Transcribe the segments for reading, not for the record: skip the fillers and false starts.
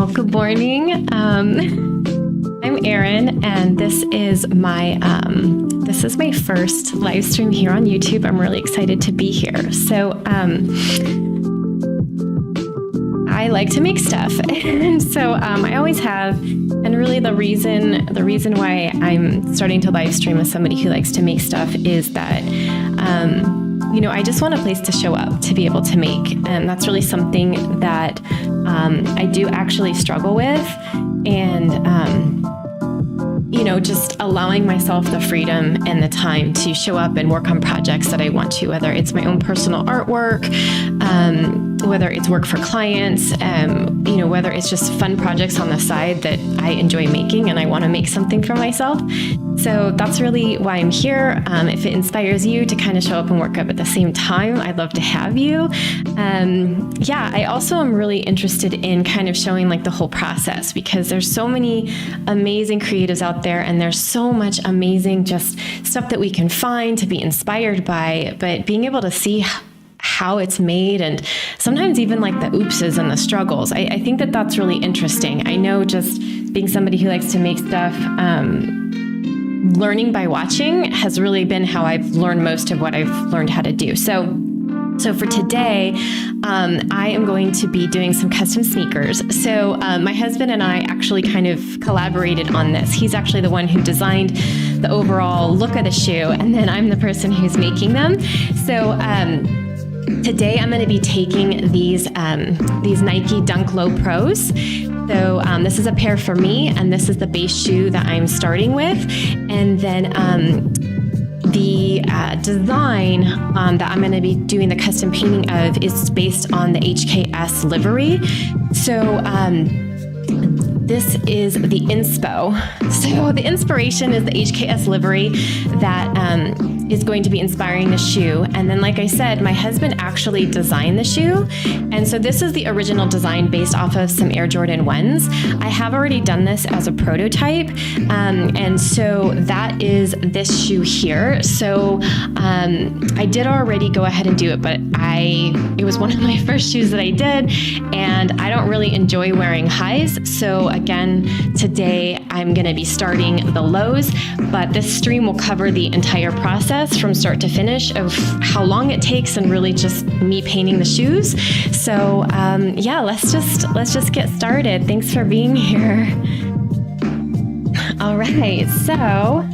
Well, good morning. I'm Erin, and this is my first live stream here on YouTube. I'm really excited to be here. So I like to make stuff, and so I always have. And really, the reason why I'm starting to live stream as somebody who likes to make stuff is that I just want a place to show up to be able to make, and that's really something that I do actually struggle with, and just allowing myself the freedom and the time to show up and work on projects that I want to, whether it's my own personal artwork, whether it's work for clients, whether it's just fun projects on the side that I enjoy making and I want to make something for myself. So that's really why I'm here. If it inspires you to kind of show up and work up at the same time, I'd love to have you. I also am really interested in kind of showing like the whole process, because there's so many amazing creatives out there, and there's so much amazing just stuff that we can find to be inspired by, but being able to see how it's made, and sometimes even like the oopses and the struggles. I think that that's really interesting. I know, just being somebody who likes to make stuff, learning by watching has really been how I've learned most of what I've learned how to do. So for today, I am going to be doing some custom sneakers. So my husband and I actually kind of collaborated on this. He's actually the one who designed the overall look of the shoe, and then I'm the person who's making them. So today I'm going to be taking these Nike Dunk Low Pros. So this is a pair for me, and this is the base shoe that I'm starting with. And then the design that I'm going to be doing the custom painting of is based on the HKS livery. So this is the inspo. So the inspiration is the HKS livery that is going to be inspiring the shoe. And then, like I said, my husband actually designed the shoe. And so this is the original design based off of some Air Jordan 1s. I have already done this as a prototype. And so that is this shoe here. So I did already go ahead and do it, but it was one of my first shoes that I did, and I don't really enjoy wearing highs. So again, today I'm going to be starting the lows, but this stream will cover the entire process from start to finish of how long it takes, and really just me painting the shoes. So let's just get started. Thanks for being here. All right, so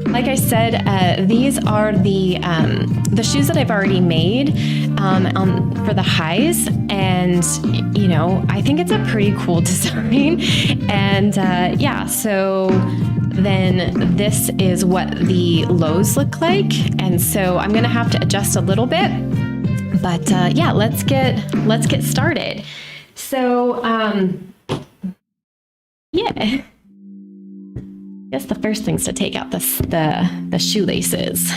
like I said, these are the shoes that I've already made for the highs, and I think it's a pretty cool design. And so then this is what the lows look like, and so I'm gonna have to adjust a little bit, but let's get started. So I guess the first thing's to take out the shoelaces.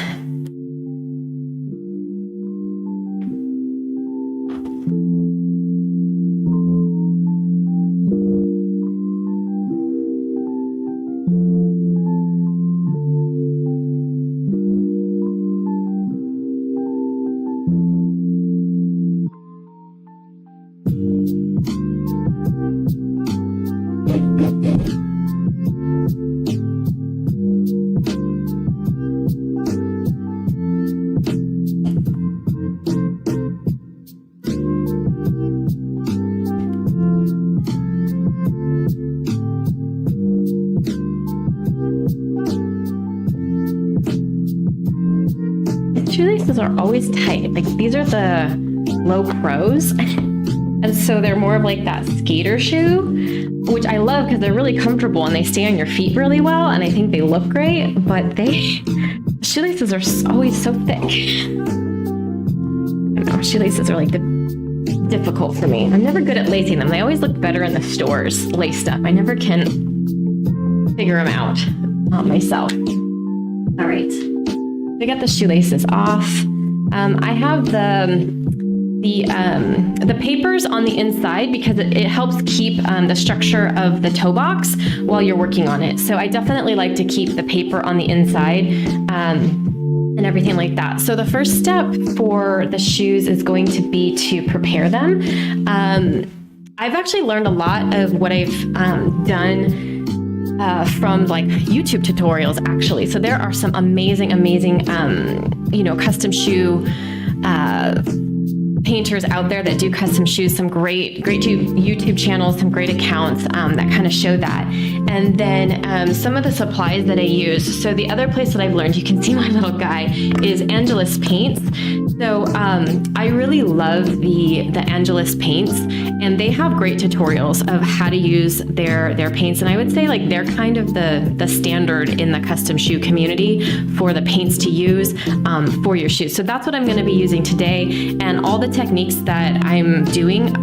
Shoelaces are always tight. Like, these are the low pros, and so they're more of like that skater shoe, which I love because they're really comfortable and they stay on your feet really well, and I think they look great, but shoelaces are always so thick. I don't know, shoelaces are like difficult for me. I'm never good at lacing them. They always look better in the stores laced up. I never can figure them out myself. All right. I got the shoelaces off. I have the papers on the inside because it helps keep the structure of the toe box while you're working on it. So I definitely like to keep the paper on the inside and everything like that. So the first step for the shoes is going to be to prepare them. I've actually learned a lot of what I've done from like YouTube tutorials, actually. So there are some amazing, custom shoe painters out there that do custom shoes, some great YouTube channels, some great accounts that kind of show that. And then some of the supplies that I use. So the other place that I've learned, you can see my little guy, is Angelus paints. So I really love the Angelus paints, and they have great tutorials of how to use their paints. And I would say like they're kind of the standard in the custom shoe community for the paints to use for your shoes. So that's what I'm going to be using today. And all the techniques that I'm doing,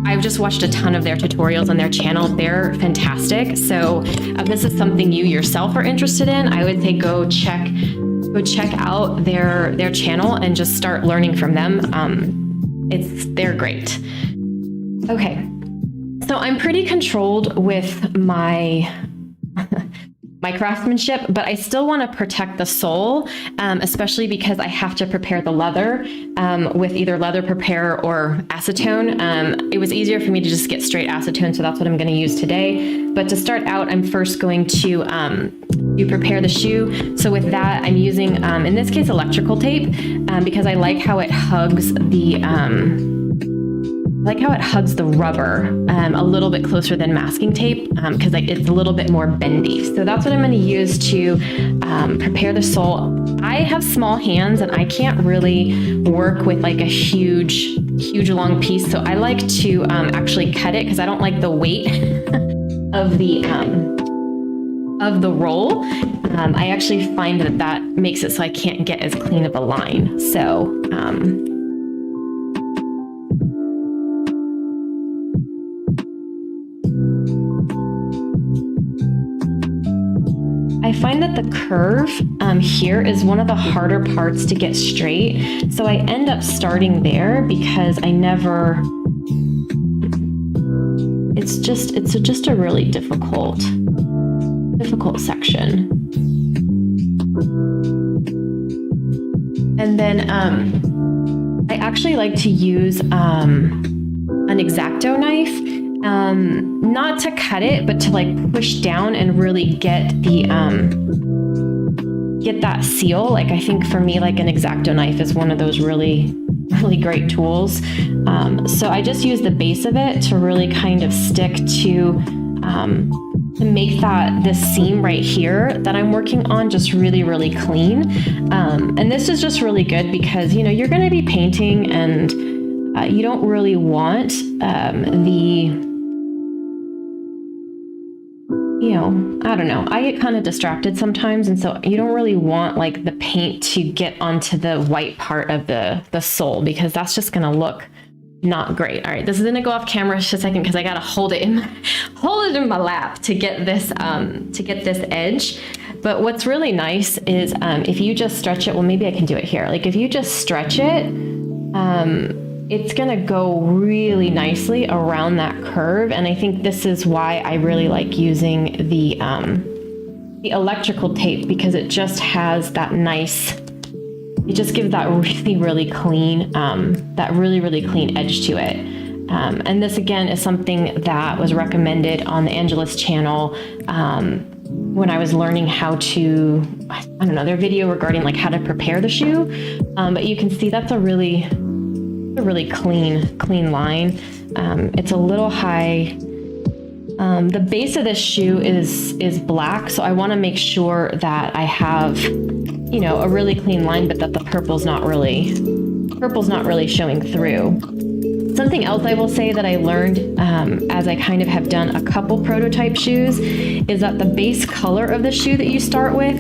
I've just watched a ton of their tutorials on their channel. They're fantastic. So if this is something you yourself are interested in, I would say go check out their channel and just start learning from them. They're great. Okay, so I'm pretty controlled with my craftsmanship, but I still want to protect the sole, especially because I have to prepare the leather with either leather prepare or acetone. It was easier for me to just get straight acetone, so that's what I'm going to use today. But to start out, I'm first going to prepare the shoe. So with that, I'm using, in this case, electrical tape, because I like how it hugs the rubber a little bit closer than masking tape, because it's a little bit more bendy. So that's what I'm going to use to prepare the sole. I have small hands and I can't really work with like a huge long piece. So I like to actually cut it because I don't like the weight of the roll. I actually find that makes it so I can't get as clean of a line. So I find that the curve here is one of the harder parts to get straight. So I end up starting there because it's just a really difficult section. And then I actually like to use an X-Acto knife. Not to cut it, but to like push down and really get that seal. Like I think for me, like an X-Acto knife is one of those really great tools. So I just use the base of it to really kind of stick to make this seam right here that I'm working on just really clean. And this is just really good because, you're going to be painting and you don't really want I don't know. I get kind of distracted sometimes. And so you don't really want like the paint to get onto the white part of the sole, because that's just going to look not great. All right, this is going to go off camera just a second because I got to hold it in my lap to get this edge. But what's really nice is if you just stretch it, well, maybe I can do it here. Like if you just stretch it, it's going to go really nicely around that curve. And I think this is why I really like using the electrical tape, because it just has that nice, it just gives that really clean, really clean edge to it. And this again is something that was recommended on the Angelus channel when I was learning how to, their video regarding like how to prepare the shoe. But you can see that's a really clean line. It's a little high. The base of this shoe is black, so I want to make sure that I have, a really clean line, but that the purple's not really showing through. Something else I will say that I learned as I kind of have done a couple prototype shoes is that the base color of the shoe that you start with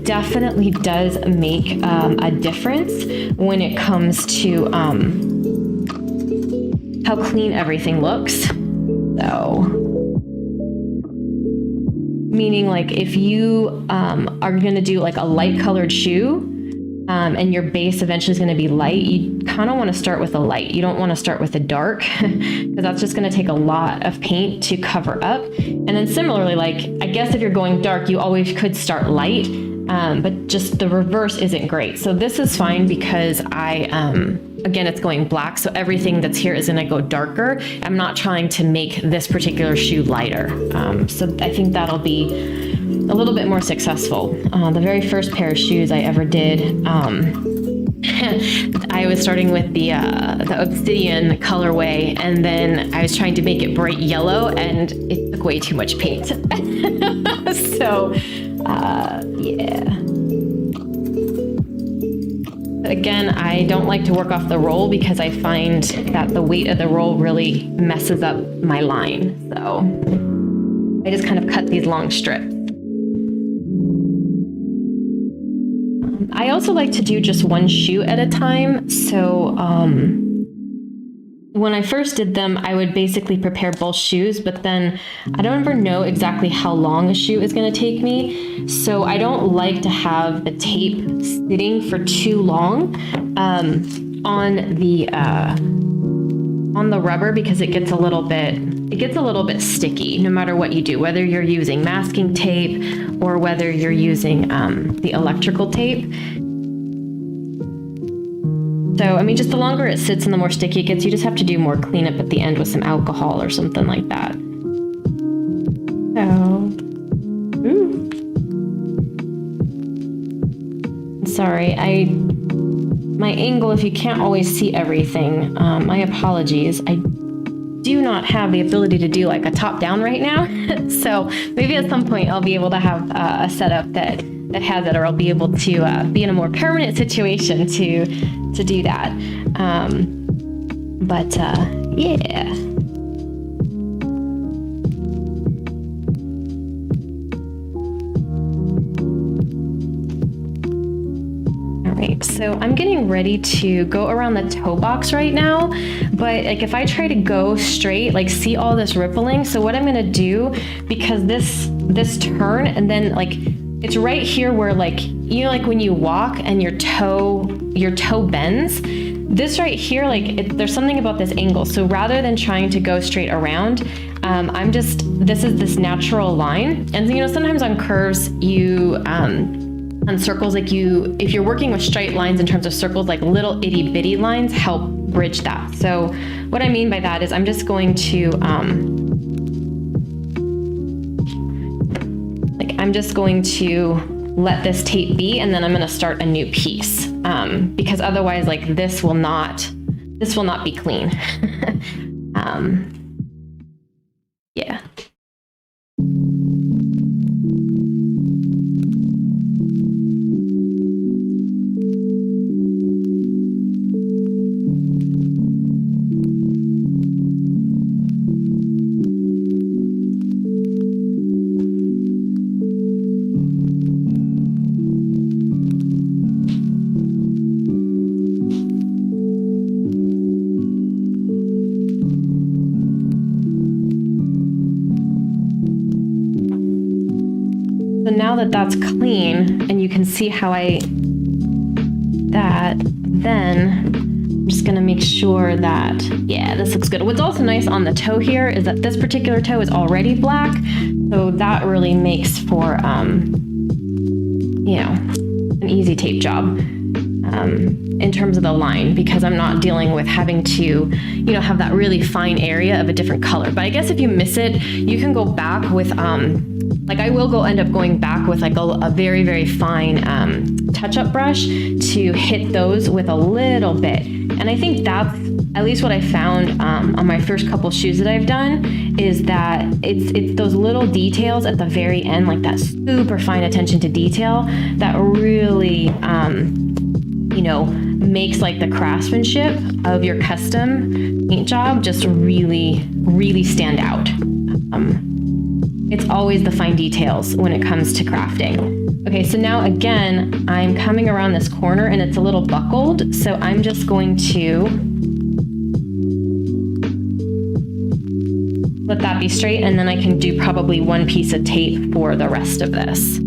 definitely does make a difference when it comes to how clean everything looks. So, meaning like if you are going to do like a light colored shoe, and your base eventually is going to be light, you kind of want to start with a light. You don't want to start with a dark because that's just going to take a lot of paint to cover up. And then similarly, like I guess if you're going dark, you always could start light, but just the reverse isn't great. So this is fine because I again, it's going black. So everything that's here is going to go darker. I'm not trying to make this particular shoe lighter. So I think that'll be a little bit more successful. The very first pair of shoes I ever did, I was starting with the obsidian colorway, and then I was trying to make it bright yellow, and it took way too much paint. So, yeah. Again, I don't like to work off the roll because I find that the weight of the roll really messes up my line. So I just kind of cut these long strips. I also like to do just one shoe at a time. So when I first did them, I would basically prepare both shoes, but then I don't ever know exactly how long a shoe is going to take me. So I don't like to have the tape sitting for too long on the rubber, because it gets a little bit sticky no matter what you do, whether you're using masking tape or whether you're using the electrical tape. So, I mean, just the longer it sits and the more sticky it gets, you just have to do more cleanup at the end with some alcohol or something like that. So, sorry, my angle, if you can't always see everything, my apologies. I do not have the ability to do like a top down right now. So maybe at some point I'll be able to have a setup that has it, or I'll be able to be in a more permanent situation to do that. Yeah. So I'm getting ready to go around the toe box right now, but like if I try to go straight, like see all this rippling. So what I'm gonna do, because this turn, and then like it's right here where, like, you know, like when you walk and your toe bends, this right here, like there's something about this angle. So rather than trying to go straight around, this is this natural line. And you know, sometimes on curves, on circles, like if you're working with straight lines in terms of circles, like little itty bitty lines help bridge that. So what I mean by that is I'm just going to, let this tape be, and then I'm going to start a new piece, because otherwise, like this will not be clean. Yeah. So now that that's clean, and you can see how then I'm just gonna make sure that, yeah, this looks good. What's also nice on the toe here is that this particular toe is already black, so that really makes for, you know, an easy tape job in terms of the line, because I'm not dealing with having to, you know, have that really fine area of a different color. But I guess if you miss it, you can go back with, like I will end up going back with like a very, very fine touch-up brush to hit those with a little bit. And I think that's at least what I found on my first couple shoes that I've done, is that it's those little details at the very end, like that super fine attention to detail, that really, you know, makes like the craftsmanship of your custom paint job just really, really stand out. It's always the fine details when it comes to crafting. Okay, so now again, I'm coming around this corner and it's a little buckled, so I'm just going to let that be straight, and then I can do probably one piece of tape for the rest of this.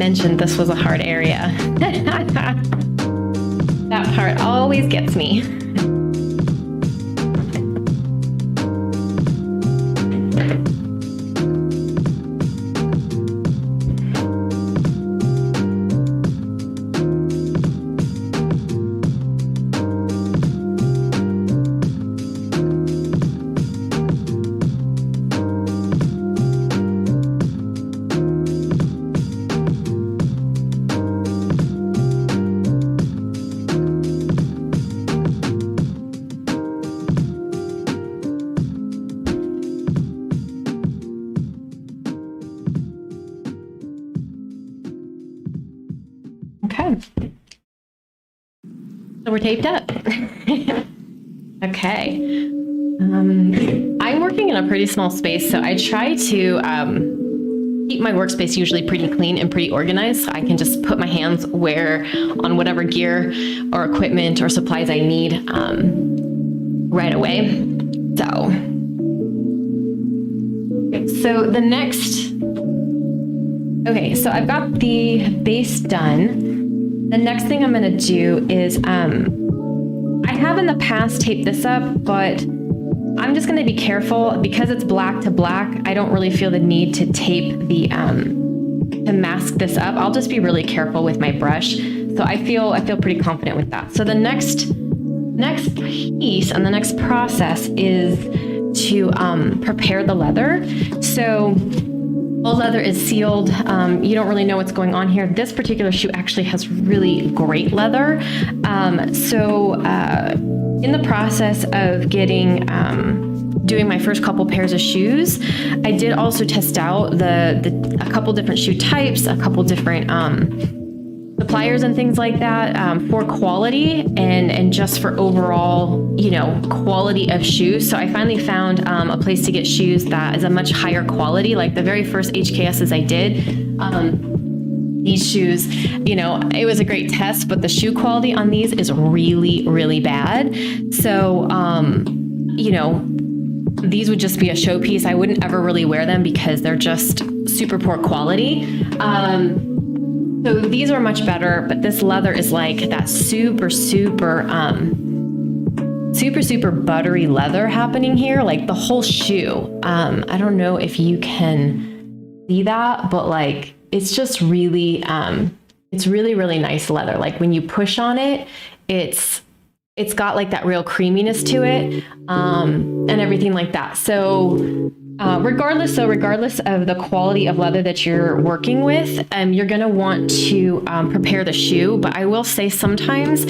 mentioned this was a hard area. That part always gets me. Okay. So we're taped up. Okay. I'm working in a pretty small space, so I try to keep my workspace usually pretty clean and pretty organized, so I can just put my hands on whatever gear or equipment or supplies I need right away. So the next, okay, so I've got the base done. The next thing I'm gonna do is, I have in the past taped this up, but I'm just gonna be careful because it's black to black. I don't really feel the need to tape the, to mask this up. I'll just be really careful with my brush. So I feel pretty confident with that. So the next piece and the next process is to prepare the leather. So all leather is sealed. You don't really know what's going on here. This particular shoe actually has really great leather. In the process of doing my first couple pairs of shoes, I did also test out a couple different shoe types, a couple different suppliers and things like that for quality and just for overall, quality of shoes. So I finally found a place to get shoes that is a much higher quality. Like the very first HKSs I did, these shoes, it was a great test, but the shoe quality on these is really, really bad. So, these would just be a showpiece. I wouldn't ever really wear them because they're just super poor quality. So these are much better, but this leather is like that super buttery leather happening here, like the whole shoe. I don't know if you can see that, but like, it's just really, it's really, really nice leather. Like when you push on it, it's got like that real creaminess to it, and everything like that. So, regardless of the quality of leather that you're working with, you're going to want to prepare the shoe. But I will say sometimes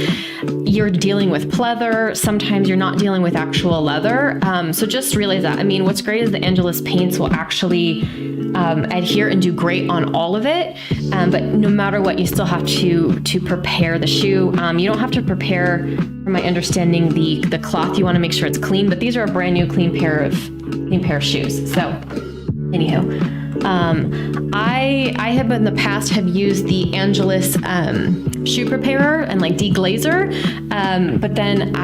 you're dealing with pleather, sometimes you're not dealing with actual leather. So just realize that. I mean, what's great is the Angelus paints will actually adhere and do great on all of it. But no matter what, you still have to prepare the shoe. You don't have to prepare, from my understanding, the cloth. You want to make sure it's clean, but these are a brand new clean pair of shoes. So anywho, I have in the past have used the Angelus shoe preparer and like deglazer, but then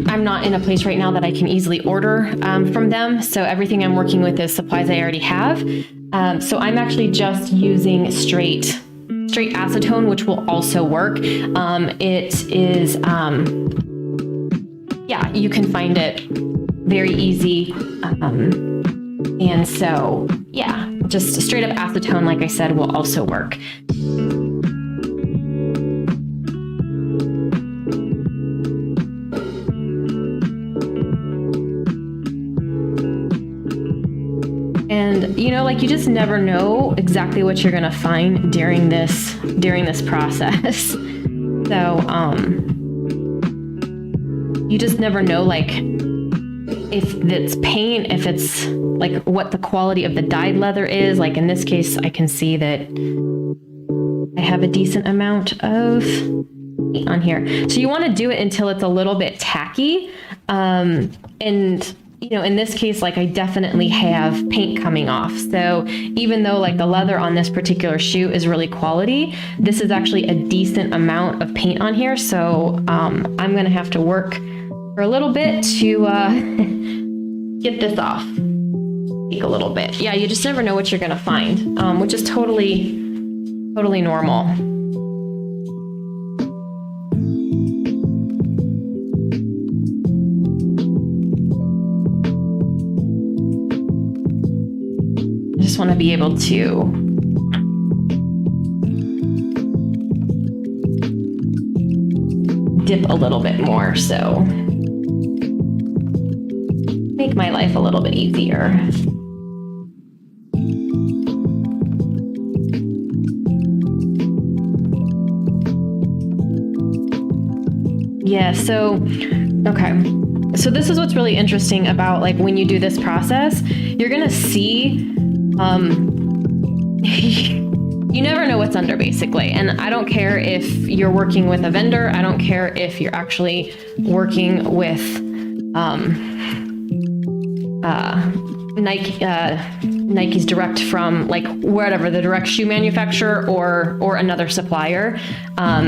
I'm not in a place right now that I can easily order from them. So everything I'm working with is supplies I already have. So I'm actually just using straight acetone, which will also work. It is, you can find it very easy. And so, just straight up acetone, like I said, will also work. And you just never know exactly what you're gonna find during this process. So you just never know, like, if it's paint, if it's like what the quality of the dyed leather is. Like in this case, I can see that I have a decent amount of paint on here. So you want to do it until it's a little bit tacky. And in this case, like I definitely have paint coming off. So even though like the leather on this particular shoe is really quality, this is actually a decent amount of paint on here. So I'm going to have to work for a little bit to get this off. Take a little bit. Yeah, you just never know what you're going to find, which is totally totally normal. I just want to be able to dip a little bit more, so make my life a little bit easier. Yeah, so, okay. So this is what's really interesting about like when you do this process, you're gonna see, you never know what's under basically. And I don't care if you're working with a vendor, I don't care if you're actually working with Nike's direct from like whatever, the direct shoe manufacturer or another supplier.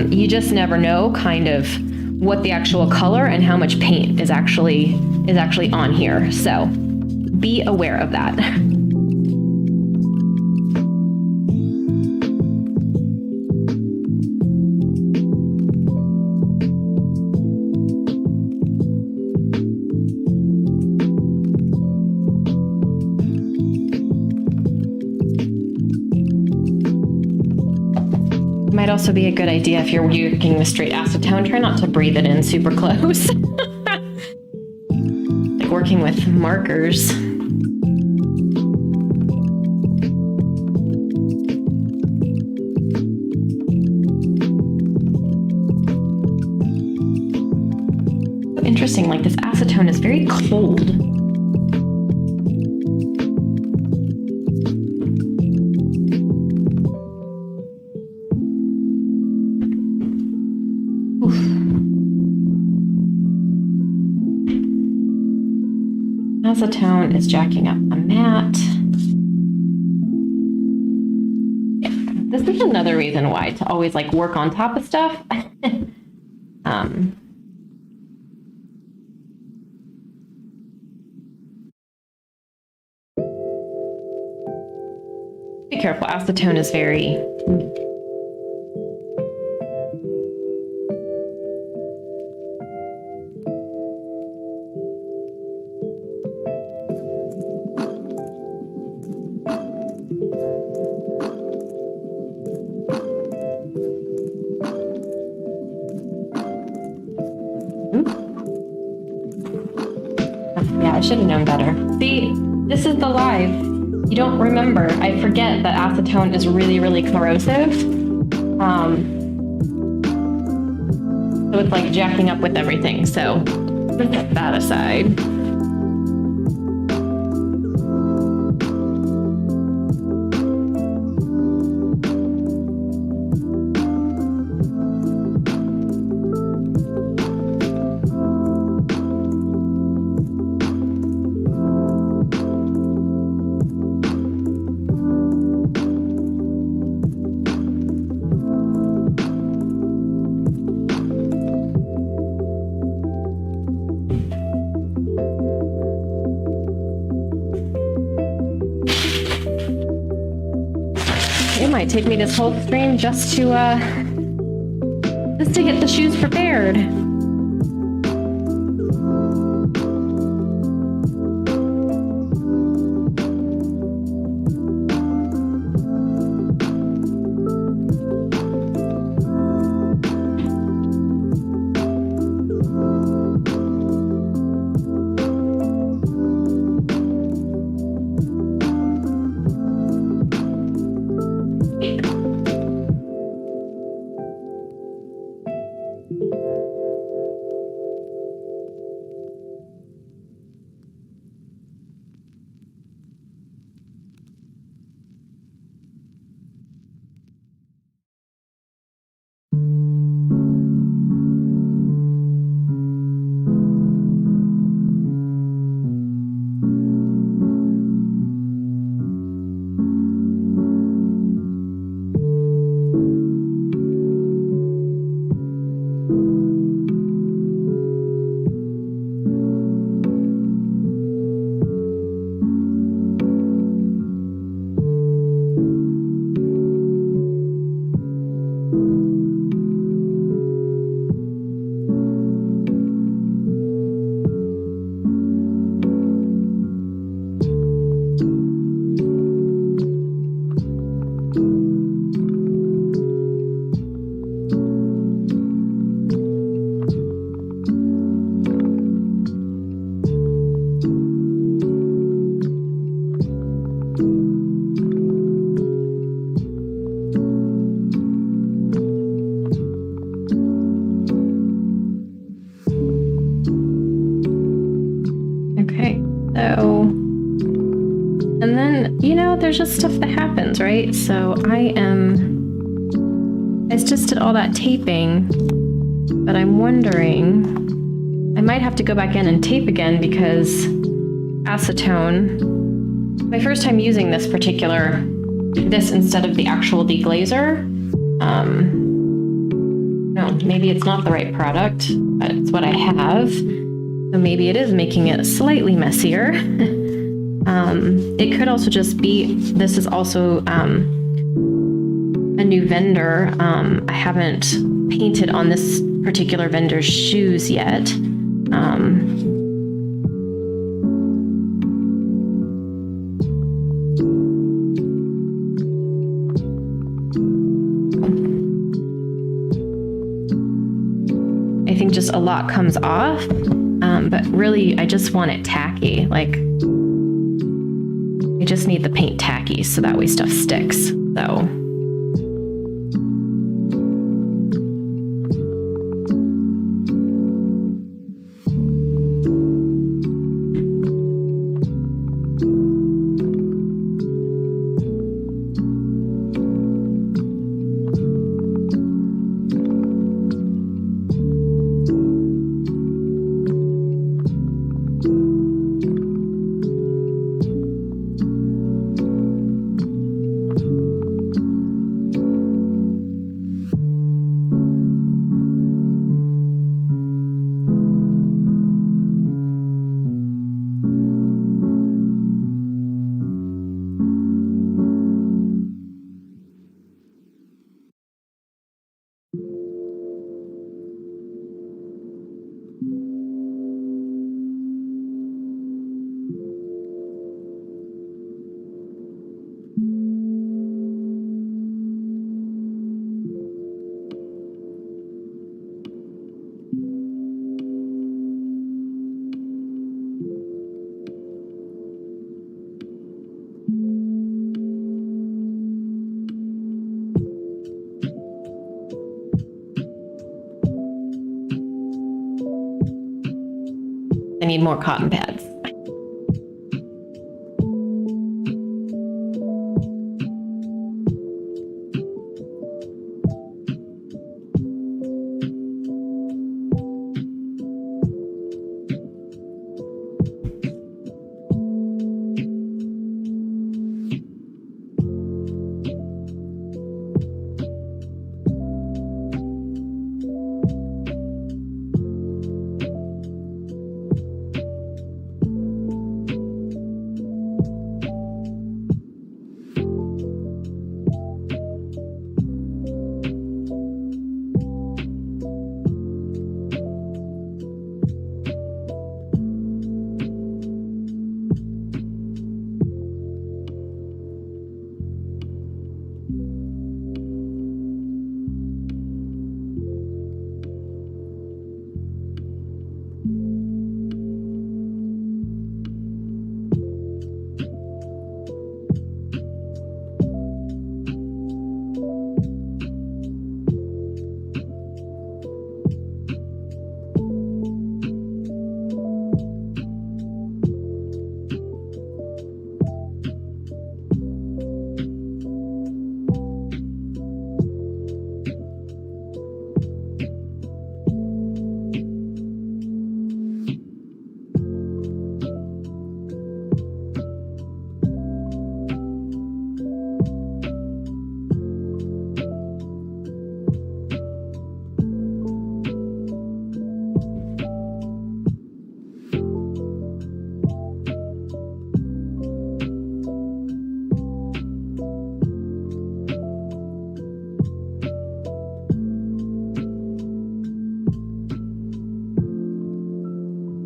You just never know kind of what the actual color and how much paint is actually on here. So be aware of that. Might also be a good idea if you're working with straight acetone, try not to breathe it in super close. Like working with markers. So interesting, like this acetone is very cold. Acetone is jacking up a mat. Yeah, this is another reason why to always like work on top of stuff. Be careful, acetone is very I should have known better. See, this is the live. You don't remember. I forget that acetone is really, really corrosive. So it's like jacking up with everything. So set that aside. It might take me this whole stream just to get the shoes prepared. there's just stuff that happens, right? So I just did all that taping, but I'm wondering, I might have to go back in and tape again because acetone, my first time using this instead of the actual deglazer, no, maybe it's not the right product, but it's what I have. So maybe it is making it slightly messier. It could also just be, this is also a new vendor. I haven't painted on this particular vendor's shoes yet. I think just a lot comes off, but really I just want it tacky. Like, I just need the paint tacky so that way stuff sticks. So. I need more cotton pads.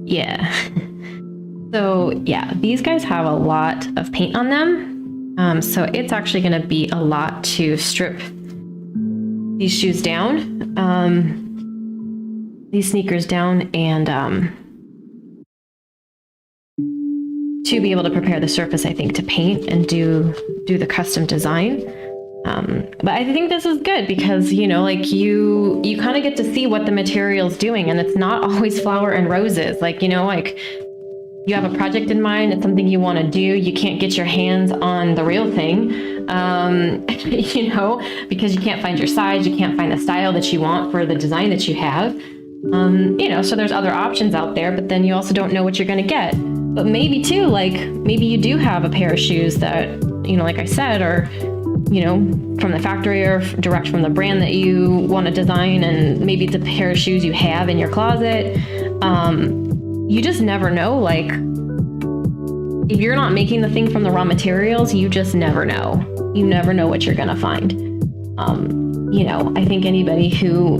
Yeah. So yeah, these guys have a lot of paint on them. So it's actually going to be a lot to strip these shoes down, these sneakers down, and to be able to prepare the surface, I think, to paint and do the custom design. But I think this is good because, you know, like you kind of get to see what the material's doing, and it's not always flower and roses. Like, you know, like you have a project in mind, it's something you want to do, you can't get your hands on the real thing, you know, because you can't find your size, you can't find the style that you want for the design that you have. You know, so there's other options out there, but then you also don't know what you're going to get. But maybe too, like maybe you do have a pair of shoes that, you know, like I said, are, you know, from the factory or direct from the brand that you want to design, and maybe it's a pair of shoes you have in your closet. You just never know. Like, if you're not making the thing from the raw materials, you just never know. You never know what you're going to find. You know, I think anybody who,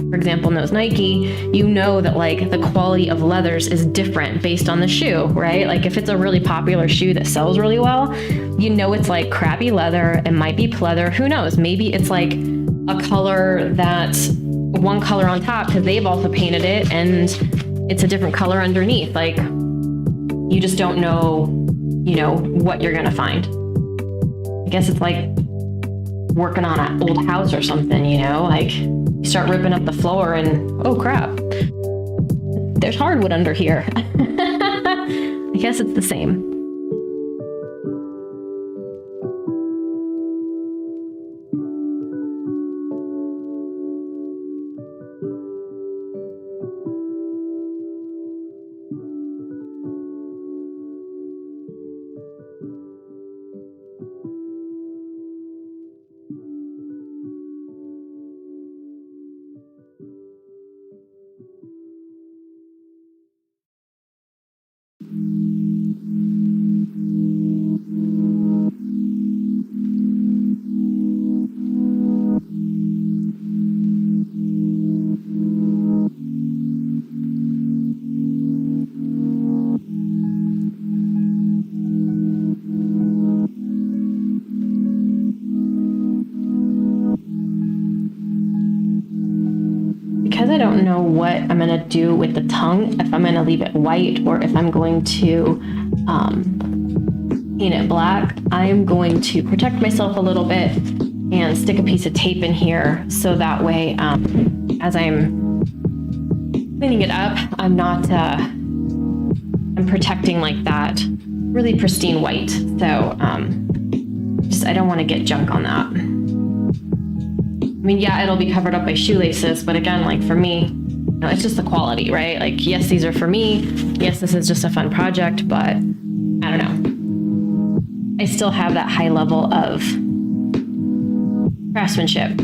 for example, knows Nike, you know that like the quality of leathers is different based on the shoe, right? Like if it's a really popular shoe that sells really well, you know it's like crappy leather, it might be pleather, who knows? Maybe it's like a color that's one color on top because they've also painted it and it's a different color underneath. Like, you just don't know, you know, what you're gonna find. I guess it's like working on an old house or something, you know, like you start ripping up the floor and, oh crap, there's hardwood under here. I guess it's the same. Because I don't know what I'm going to do with the tongue, if I'm going to leave it white or if I'm going to paint it black, I'm going to protect myself a little bit and stick a piece of tape in here so that way as I'm cleaning it up, I'm not, I'm protecting like that really pristine white. So just, I don't want to get junk on that. I mean, yeah, it'll be covered up by shoelaces, but again, like for me, you know, it's just the quality, right? Like, yes, these are for me. Yes, this is just a fun project, but I don't know. I still have that high level of craftsmanship.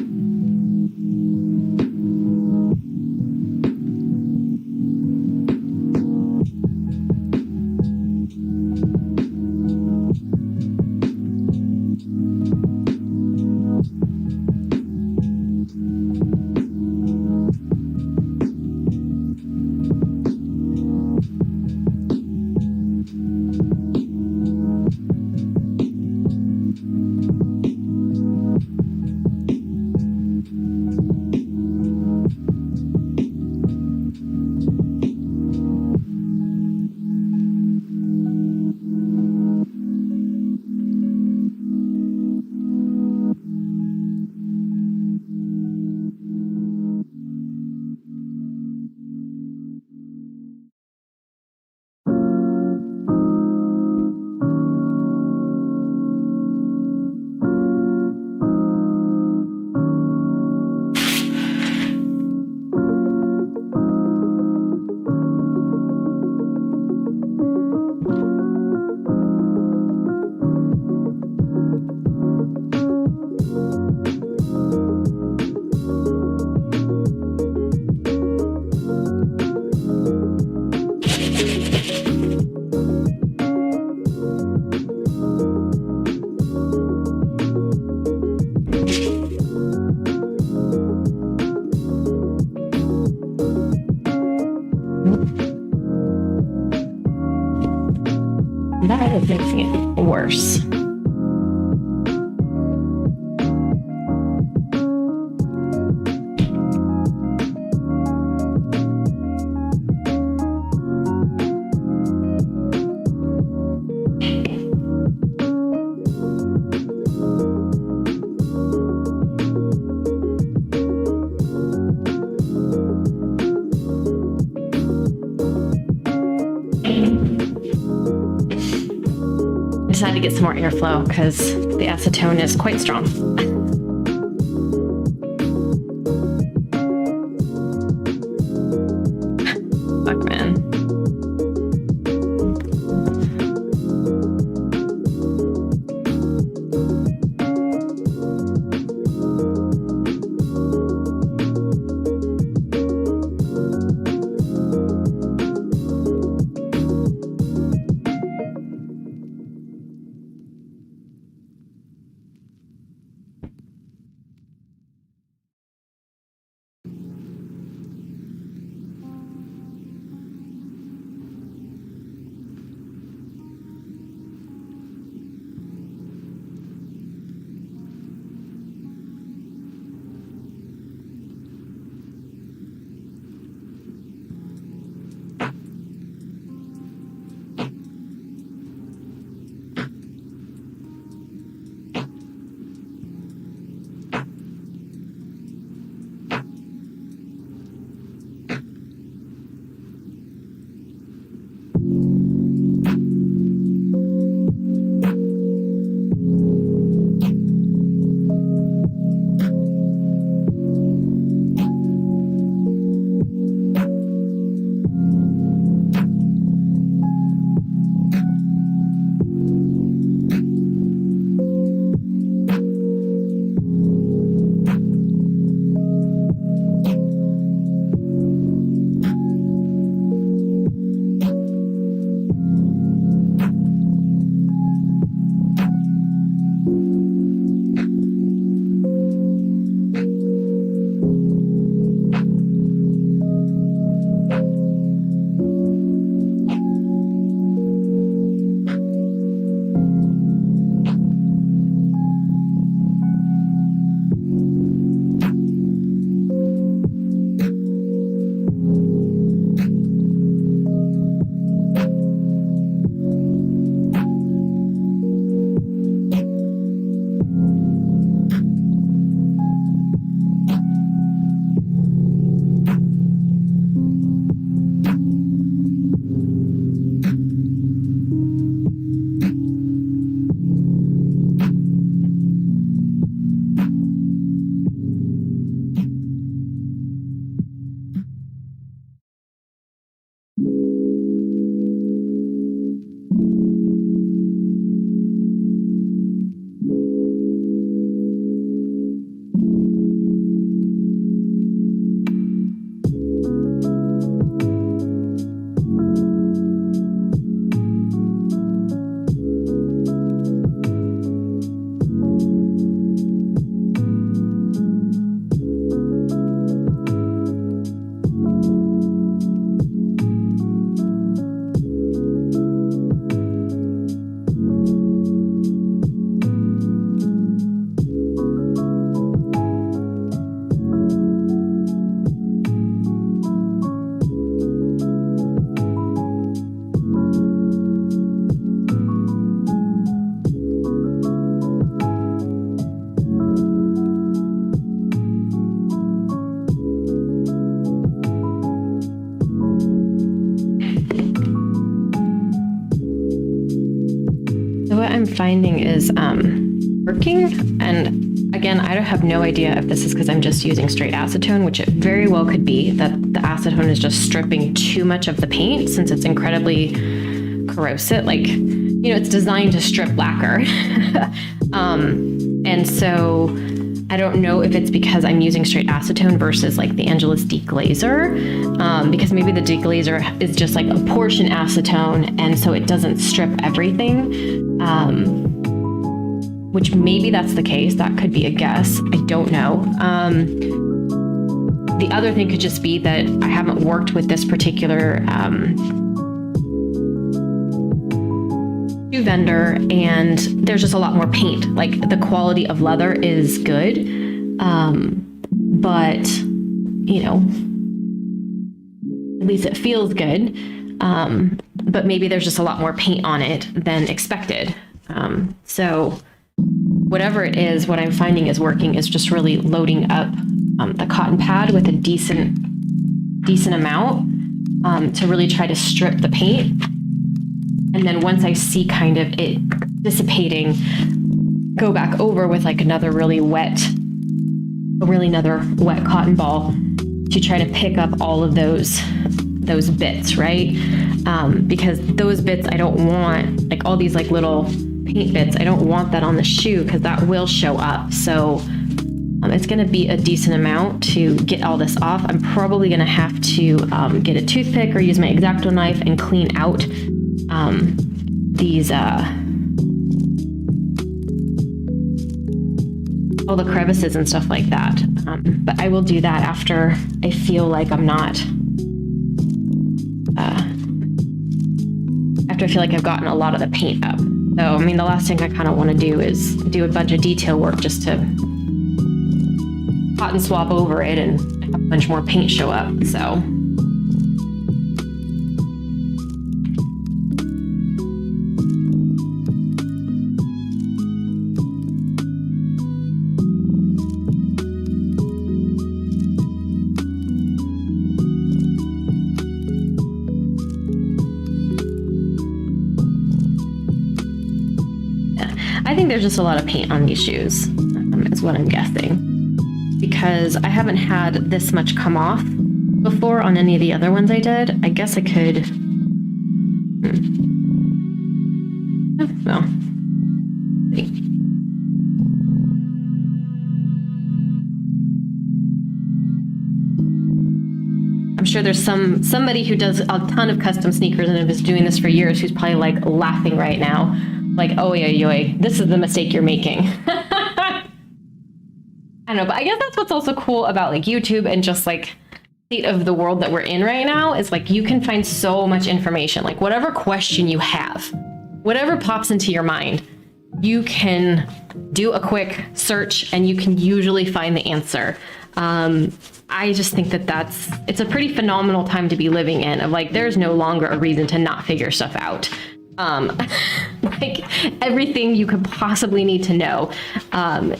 That is making it worse. to get some more airflow because the acetone is quite strong. Fuck, man. What I'm finding is working, and again, I don't have no idea if this is because I'm just using straight acetone, which it very well could be that the acetone is just stripping too much of the paint since it's incredibly corrosive. Like, you know, it's designed to strip lacquer. And so I don't know if it's because I'm using straight acetone versus like the Angelus deglazer, because maybe the deglazer is just like a portion acetone, and so it doesn't strip everything, which maybe that's the case. That could be a guess. I don't know. The other thing could just be that I haven't worked with this particular vendor, and there's just a lot more paint. Like, the quality of leather is good, but you know, at least it feels good, but maybe there's just a lot more paint on it than expected. So whatever it is, what I'm finding is working is just really loading up the cotton pad with a decent amount to really try to strip the paint. And then once I see kind of it dissipating, go back over with like another really wet cotton ball to try to pick up all of those bits, right? Because those bits, I don't want, like all these like little paint bits, I don't want that on the shoe because that will show up. So it's going to be a decent amount to get all this off. I'm probably going to have to get a toothpick or use my X-Acto knife and clean out these all the crevices and stuff like that. But I will do that after I feel like I'm not, after I feel like I've gotten a lot of the paint up. So, I mean, the last thing I kind of want to do is do a bunch of detail work just to cotton swab over it and have a bunch more paint show up. So. I think there's just a lot of paint on these shoes, is what I'm guessing, because I haven't had this much come off before on any of the other ones I did. I guess I could, well, I'm sure there's somebody who does a ton of custom sneakers and is doing this for years who's probably like laughing right now. Like, oh, yeah, this is the mistake you're making. I don't know, but I guess that's what's also cool about like YouTube and just like state of the world that we're in right now is like you can find so much information. Like whatever question you have, whatever pops into your mind, you can do a quick search and you can usually find the answer. I just think that it's a pretty phenomenal time to be living in, of like there's no longer a reason to not figure stuff out. Like everything you could possibly need to know,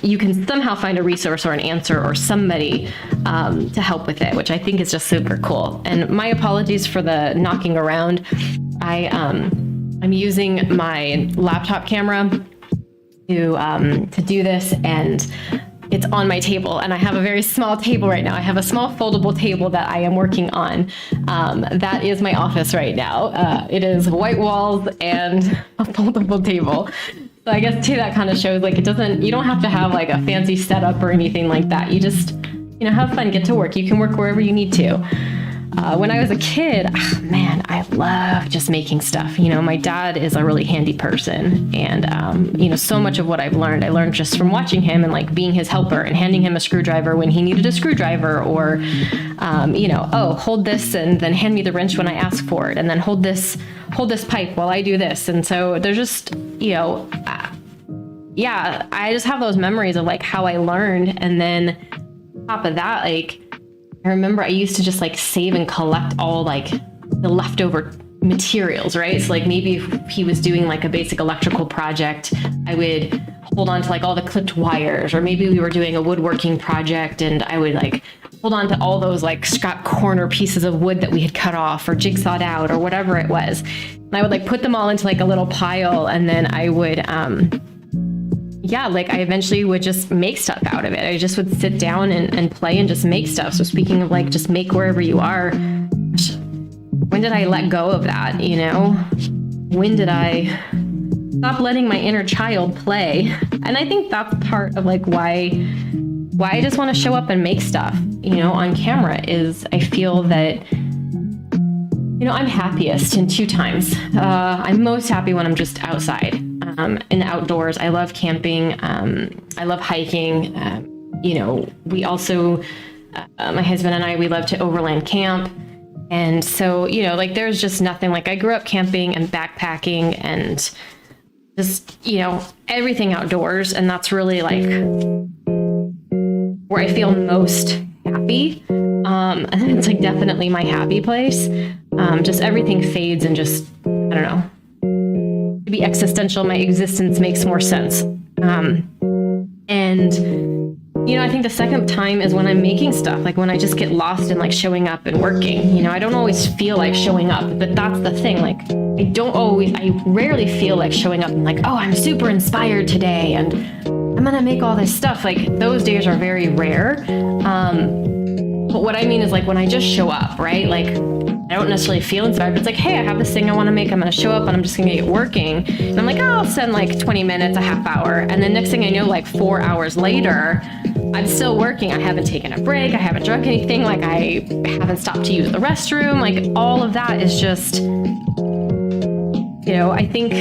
you can somehow find a resource or an answer or somebody to help with it, which I think is just super cool. And my apologies for the knocking around. I'm using my laptop camera to do this, and it's on my table, and I have a very small table right now. I have a small foldable table that I am working on. That is my office right now. It is white walls and a foldable table. So I guess too, that kind of shows like you don't have to have like a fancy setup or anything like that. You just, have fun, get to work. You can work wherever you need to. When I was a kid, man, I love just making stuff. My dad is a really handy person, and so much of what I learned just from watching him and like being his helper and handing him a screwdriver when he needed a screwdriver, or hold this and then hand me the wrench when I ask for it, and then hold this pipe while I do this. And so there's just I just have those memories of like how I learned. And then on top of that, like I remember I used to just like save and collect all like the leftover materials, right? So like maybe if he was doing like a basic electrical project, I would hold on to like all the clipped wires, or maybe we were doing a woodworking project and I would like hold on to all those like scrap corner pieces of wood that we had cut off or jigsawed out or whatever it was. And I would like put them all into like a little pile, and then I would I eventually would just make stuff out of it. I just would sit down and play and just make stuff. So speaking of like just make wherever you are, when did I let go of that? When did I stop letting my inner child play? And I think that's part of like why I just want to show up and make stuff, on camera, is I feel that I'm happiest in two times. I'm most happy when I'm just outside, in the outdoors. I love camping. I love hiking. We also, my husband and I, we love to overland camp. And so, there's just nothing like, I grew up camping and backpacking and just, everything outdoors. And that's really like where I feel most happy. And it's like definitely my happy place. Just everything fades and just, I don't know, to be existential, my existence makes more sense. I think the second time is when I'm making stuff, like when I just get lost in like showing up and working. I don't always feel like showing up, but that's the thing. Like I rarely feel like showing up and like, oh, I'm super inspired today and I'm gonna make all this stuff. Like those days are very rare. But what I mean is like when I just show up, right? Like I don't necessarily feel inspired, but it's like, hey, I have this thing I want to make. I'm going to show up and I'm just going to get working. And I'm like, oh, I'll spend like 20 minutes, a half hour. And then next thing I know, like 4 hours later, I'm still working. I haven't taken a break. I haven't drunk anything. Like I haven't stopped to use the restroom. Like all of that is just, I think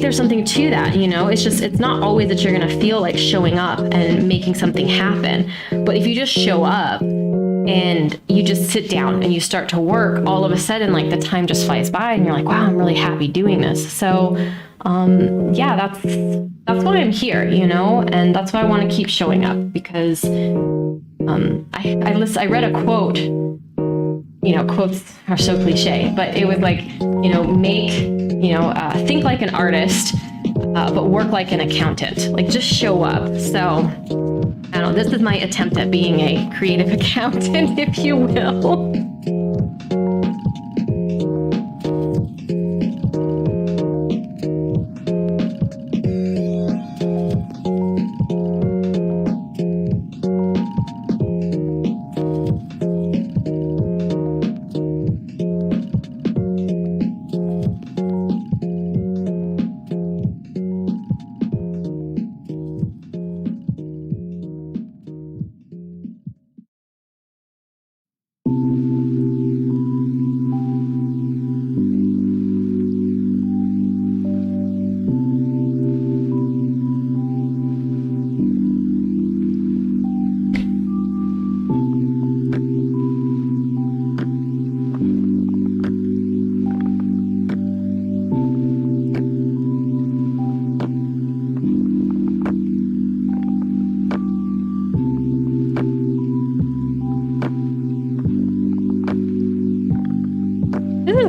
there's something to that, it's not always that you're going to feel like showing up and making something happen. But if you just show up and you just sit down and you start to work, all of a sudden, like the time just flies by and you're like, wow, I'm really happy doing this. So, that's why I'm here, and that's why I want to keep showing up because, I read a quote, quotes are so cliche, but it was like, think like an artist, but work like an accountant, like just show up. So I don't know, this is my attempt at being a creative accountant, if you will.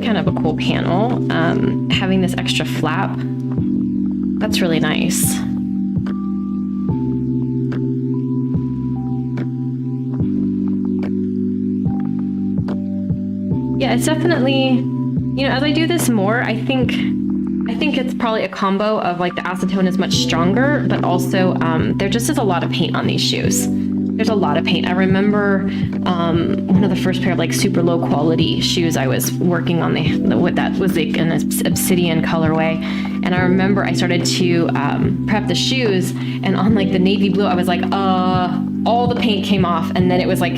Kind of a cool panel, having this extra flap. That's really nice. Yeah, it's definitely, as I do this more, I think it's probably a combo of like the acetone is much stronger, but also there just is a lot of paint on these shoes. There's a lot of paint. I remember one of the first pair of like super low quality shoes I was working on, what that was like an obsidian colorway. And I remember I started to prep the shoes, and on like the navy blue, I was like, all the paint came off, and then it was like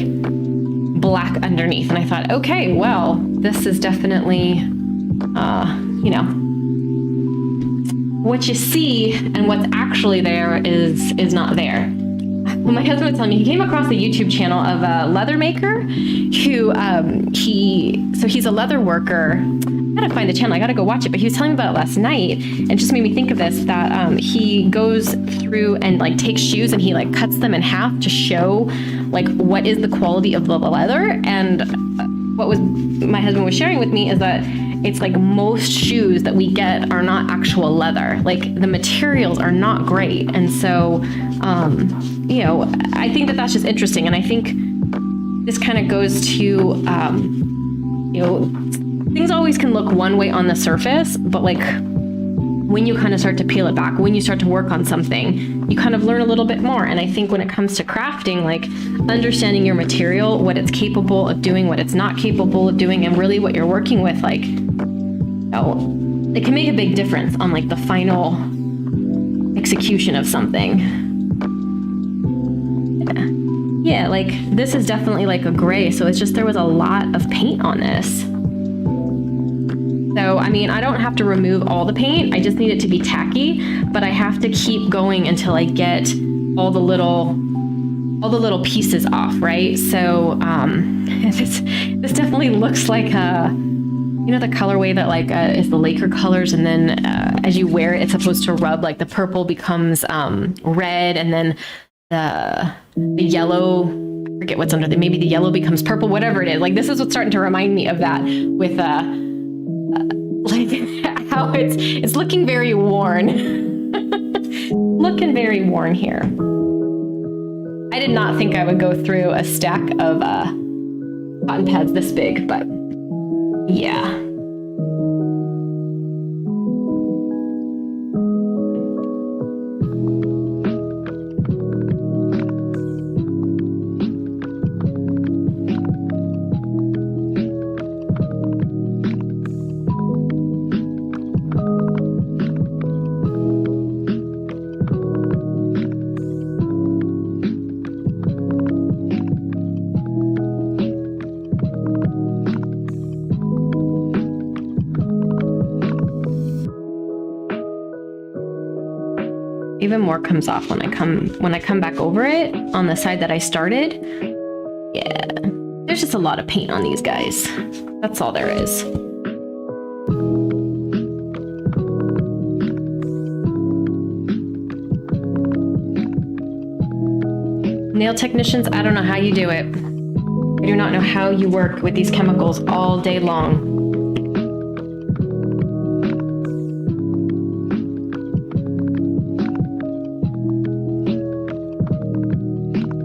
black underneath. And I thought, okay, well, this is definitely, what you see and what's actually there is not there. Well, my husband was telling me he came across the YouTube channel of a leather maker who he's a leather worker. I gotta find the channel. I gotta go watch it. But he was telling me about it last night, and it just made me think of this. That he goes through and like takes shoes and he like cuts them in half to show like what is the quality of the leather. And what was my husband was sharing with me is that it's like most shoes that we get are not actual leather. Like the materials are not great. And so, I think that that's just interesting. And I think this kind of goes to, things always can look one way on the surface, but like when you kind of start to peel it back, when you start to work on something, you kind of learn a little bit more. And I think when it comes to crafting, like understanding your material, what it's capable of doing, what it's not capable of doing, and really what you're working with, like, it can make a big difference on like the final execution of something. Yeah, like this is definitely like a gray, so it's just there was a lot of paint on this. So, I mean, I don't have to remove all the paint. I just need it to be tacky, but I have to keep going until I get all the little pieces off, right? So, this definitely looks like the colorway that like is the Laker colors, and then as you wear it, it's supposed to rub, like the purple becomes red, and then the yellow, I forget what's under maybe the yellow becomes purple, whatever it is. Like this is what's starting to remind me of that with like how it's looking very worn. Looking very worn here. I did not think I would go through a stack of cotton pads this big, but yeah. even more comes off when I come back over it on the side that I started. Yeah, there's just a lot of paint on these guys. That's all there is. Nail technicians, I don't know how you do it. I do not know how you work with these chemicals all day long.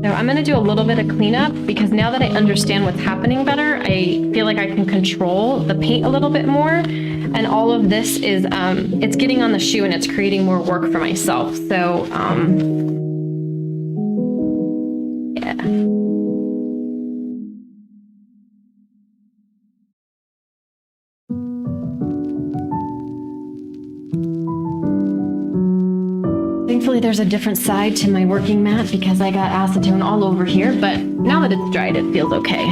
So I'm going to do a little bit of cleanup because now that I understand what's happening better, I feel like I can control the paint a little bit more. And all of this is, it's getting on the shoe and it's creating more work for myself. So, yeah. Thankfully, there's a different side to my working mat because I got acetone all over here, but now that it's dried, it feels okay.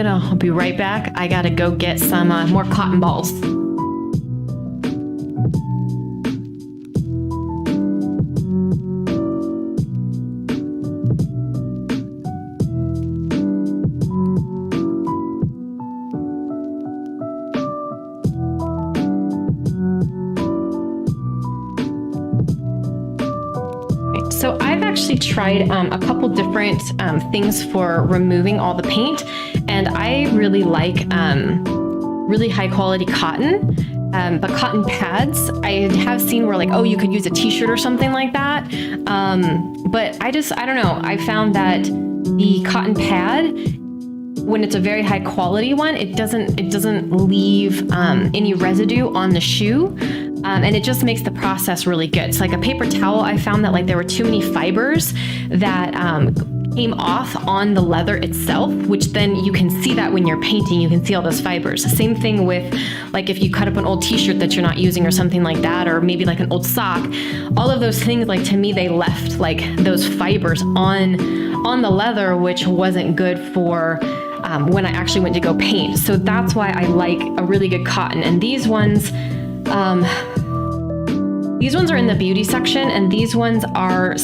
I'll be right back. I gotta go get some more cotton balls. So I've actually tried a couple different things for removing all the paint, and I really like really high quality cotton, but cotton pads I have seen where like, oh, you could use a t-shirt or something like that. But I don't know. I found that the cotton pad, when it's a very high quality one, it doesn't leave any residue on the shoe. And it just makes the process really good. So like a paper towel, I found that like there were too many fibers that came off on the leather itself, which then you can see that when you're painting, you can see all those fibers. The same thing with like if you cut up an old t-shirt that you're not using or something like that, or maybe like an old sock, all of those things, like to me, they left like those fibers on the leather, which wasn't good for when I actually went to go paint. So that's why I like a really good cotton. And these ones are in the beauty section, and these ones are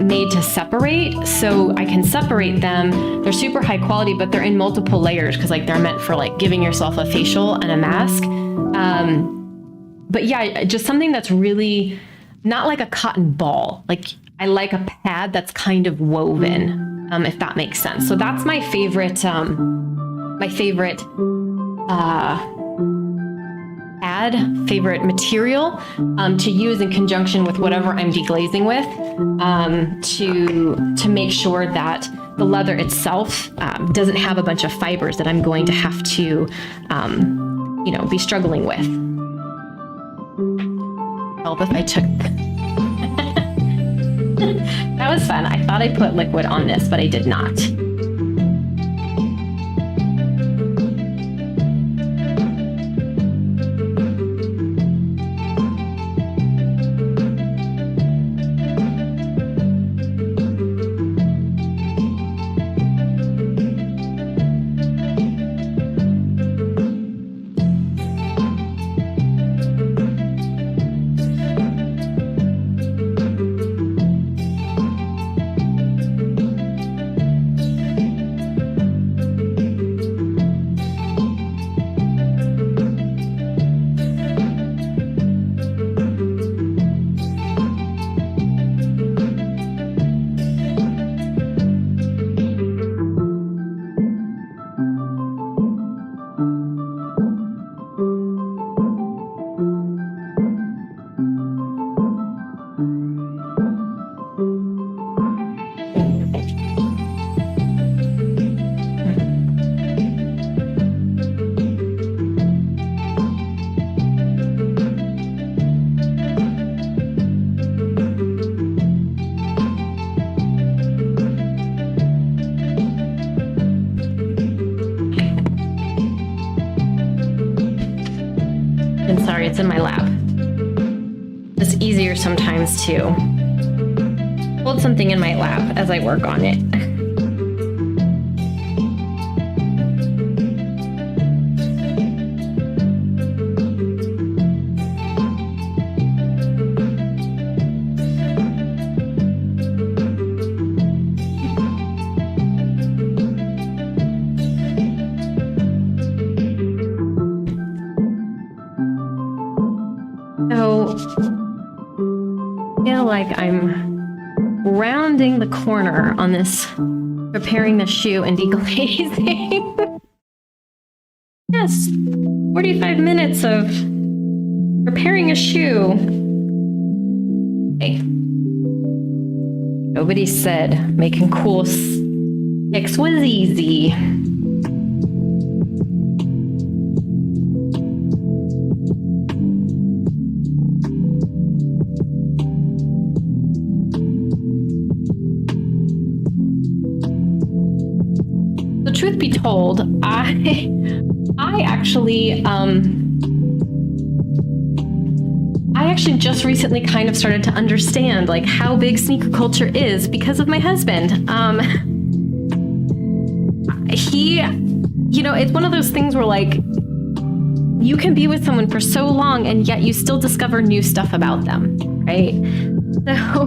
made to separate, so I can separate them. They're super high quality, but they're in multiple layers because like they're meant for like giving yourself a facial and a mask. But yeah, just something that's really not like a cotton ball. Like I like a pad that's kind of woven, if that makes sense. So that's my favorite favorite material to use in conjunction with whatever I'm deglazing with, to make sure that the leather itself doesn't have a bunch of fibers that I'm going to have to be struggling with. Help if I took that was fun. I thought I put liquid on this, but I did not. Sorry, it's in my lap. just easier sometimes to hold something in my lap as I work on it. So I feel like I'm rounding the corner on this, preparing the shoe and deglazing. Yes, 45 minutes of preparing a shoe. Hey, nobody said making cool sticks was easy. Truth be told, I actually just recently kind of started to understand like how big sneaker culture is because of my husband. He, it's one of those things where like you can be with someone for so long and yet you still discover new stuff about them, right? So,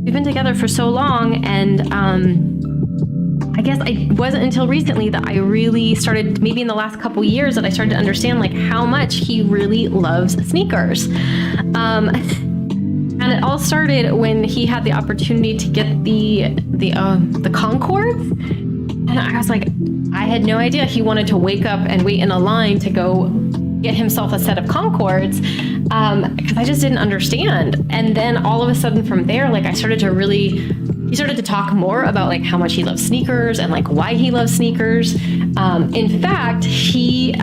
we've been together for so long, and I guess it wasn't until recently that I really started, maybe in the last couple years, that I started to understand like how much he really loves sneakers. And it all started when he had the opportunity to get the Concords. And I was like, I had no idea he wanted to wake up and wait in a line to go get himself a set of Concords, because I just didn't understand. And then all of a sudden from there, like he started to talk more about like how much he loves sneakers and like why he loves sneakers. In fact, he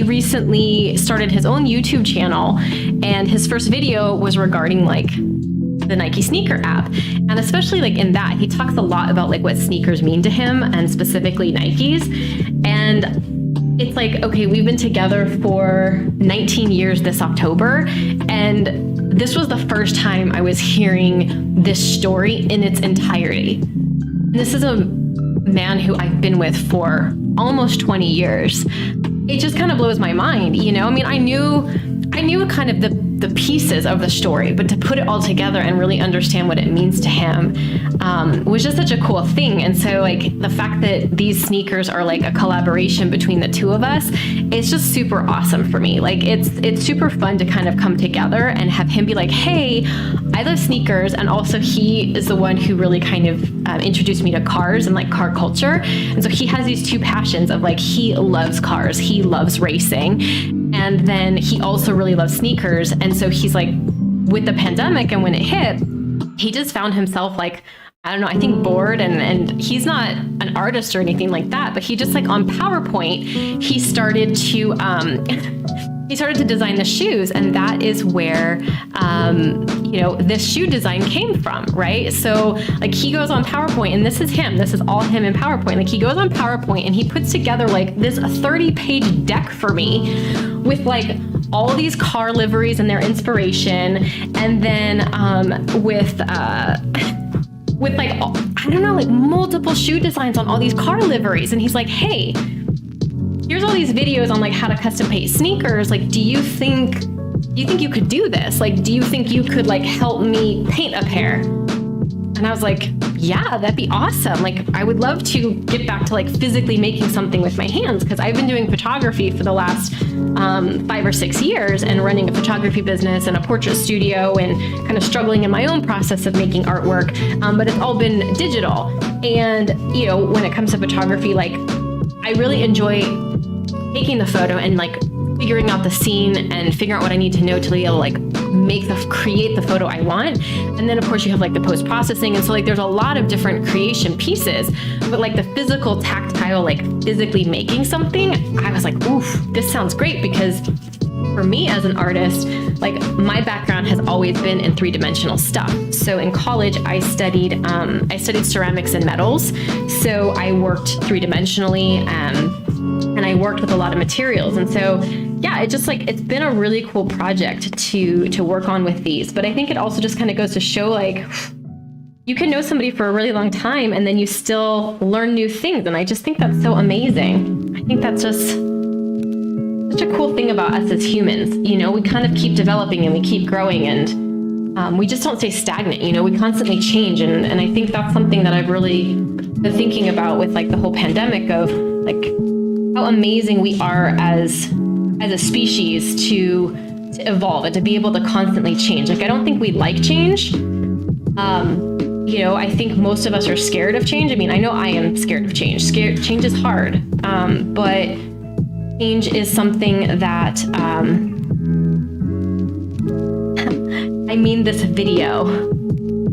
recently started his own YouTube channel, and his first video was regarding like the Nike sneaker app. And especially like in that, he talks a lot about like what sneakers mean to him, and specifically Nikes. And it's like, okay, we've been together for 19 years this October, and this was the first time I was hearing this story in its entirety. And this is a man who I've been with for almost 20 years. It just kind of blows my mind, I mean, I knew kind of the pieces of the story, but to put it all together and really understand what it means to him was just such a cool thing. And so like the fact that these sneakers are like a collaboration between the two of us, it's just super awesome for me. Like it's super fun to kind of come together and have him be like, hey, I love sneakers. And also he is the one who really kind of introduced me to cars and like car culture. And so he has these two passions of like, he loves cars, he loves racing, and then he also really loves sneakers. And so he's like, with the pandemic and when it hit, he just found himself like, I don't know, I think bored, and he's not an artist or anything like that, but he just like on PowerPoint, he started to design the shoes, and that is where this shoe design came from, right? So like he goes on PowerPoint, and this is all him in PowerPoint. Like he goes on PowerPoint and he puts together like this 30-page deck for me with like all these car liveries and their inspiration, and then with like, I don't know, like multiple shoe designs on all these car liveries. And he's like, hey, here's all these videos on like how to custom paint sneakers. Like, do you think you could do this? Like, do you think you could like help me paint a pair? And I was like, yeah, that'd be awesome. Like, I would love to get back to like physically making something with my hands, because I've been doing photography for the last 5 or 6 years and running a photography business and a portrait studio and kind of struggling in my own process of making artwork. But it's all been digital. And, when it comes to photography, like I really enjoy taking the photo and like figuring out the scene and figuring out what I need to know to be able to like create the photo I want. And then of course you have like the post-processing. And so like there's a lot of different creation pieces, but like the physical, tactile, like physically making something, I was like, oof, this sounds great, because for me as an artist, like my background has always been in 3-dimensional stuff. So in college, I studied ceramics and metals. So I worked 3-dimensionally, and I worked with a lot of materials. And so yeah, it's been a really cool project to work on with these. But I think it also just kind of goes to show, like, you can know somebody for a really long time and then you still learn new things. And I just think that's so amazing. I think that's just such a cool thing about us as humans. You know, we kind of keep developing and we keep growing, and we just don't stay stagnant. You know, we constantly change. And I think that's something that I've really been thinking about with like the whole pandemic, of like how amazing we are as a species to evolve and to be able to constantly change. Like, I don't think we like change. You know, I think most of us are scared of change. I mean, I know I am scared of change. Change is hard, but change is something that, I mean, this video.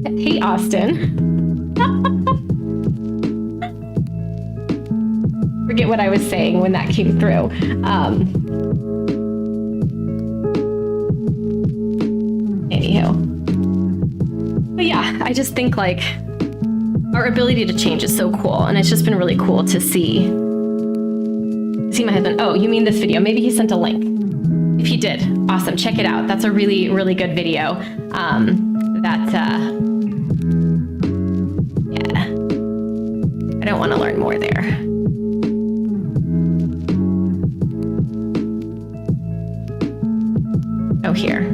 Hey, Austin. Forget what I was saying when that came through. Anywho. But yeah, I just think like our ability to change is so cool. And it's just been really cool to see my husband. Oh, you mean this video? Maybe he sent a link. If he did, awesome. Check it out. That's a really, really good video. Yeah, I don't want to learn more there. Oh, here.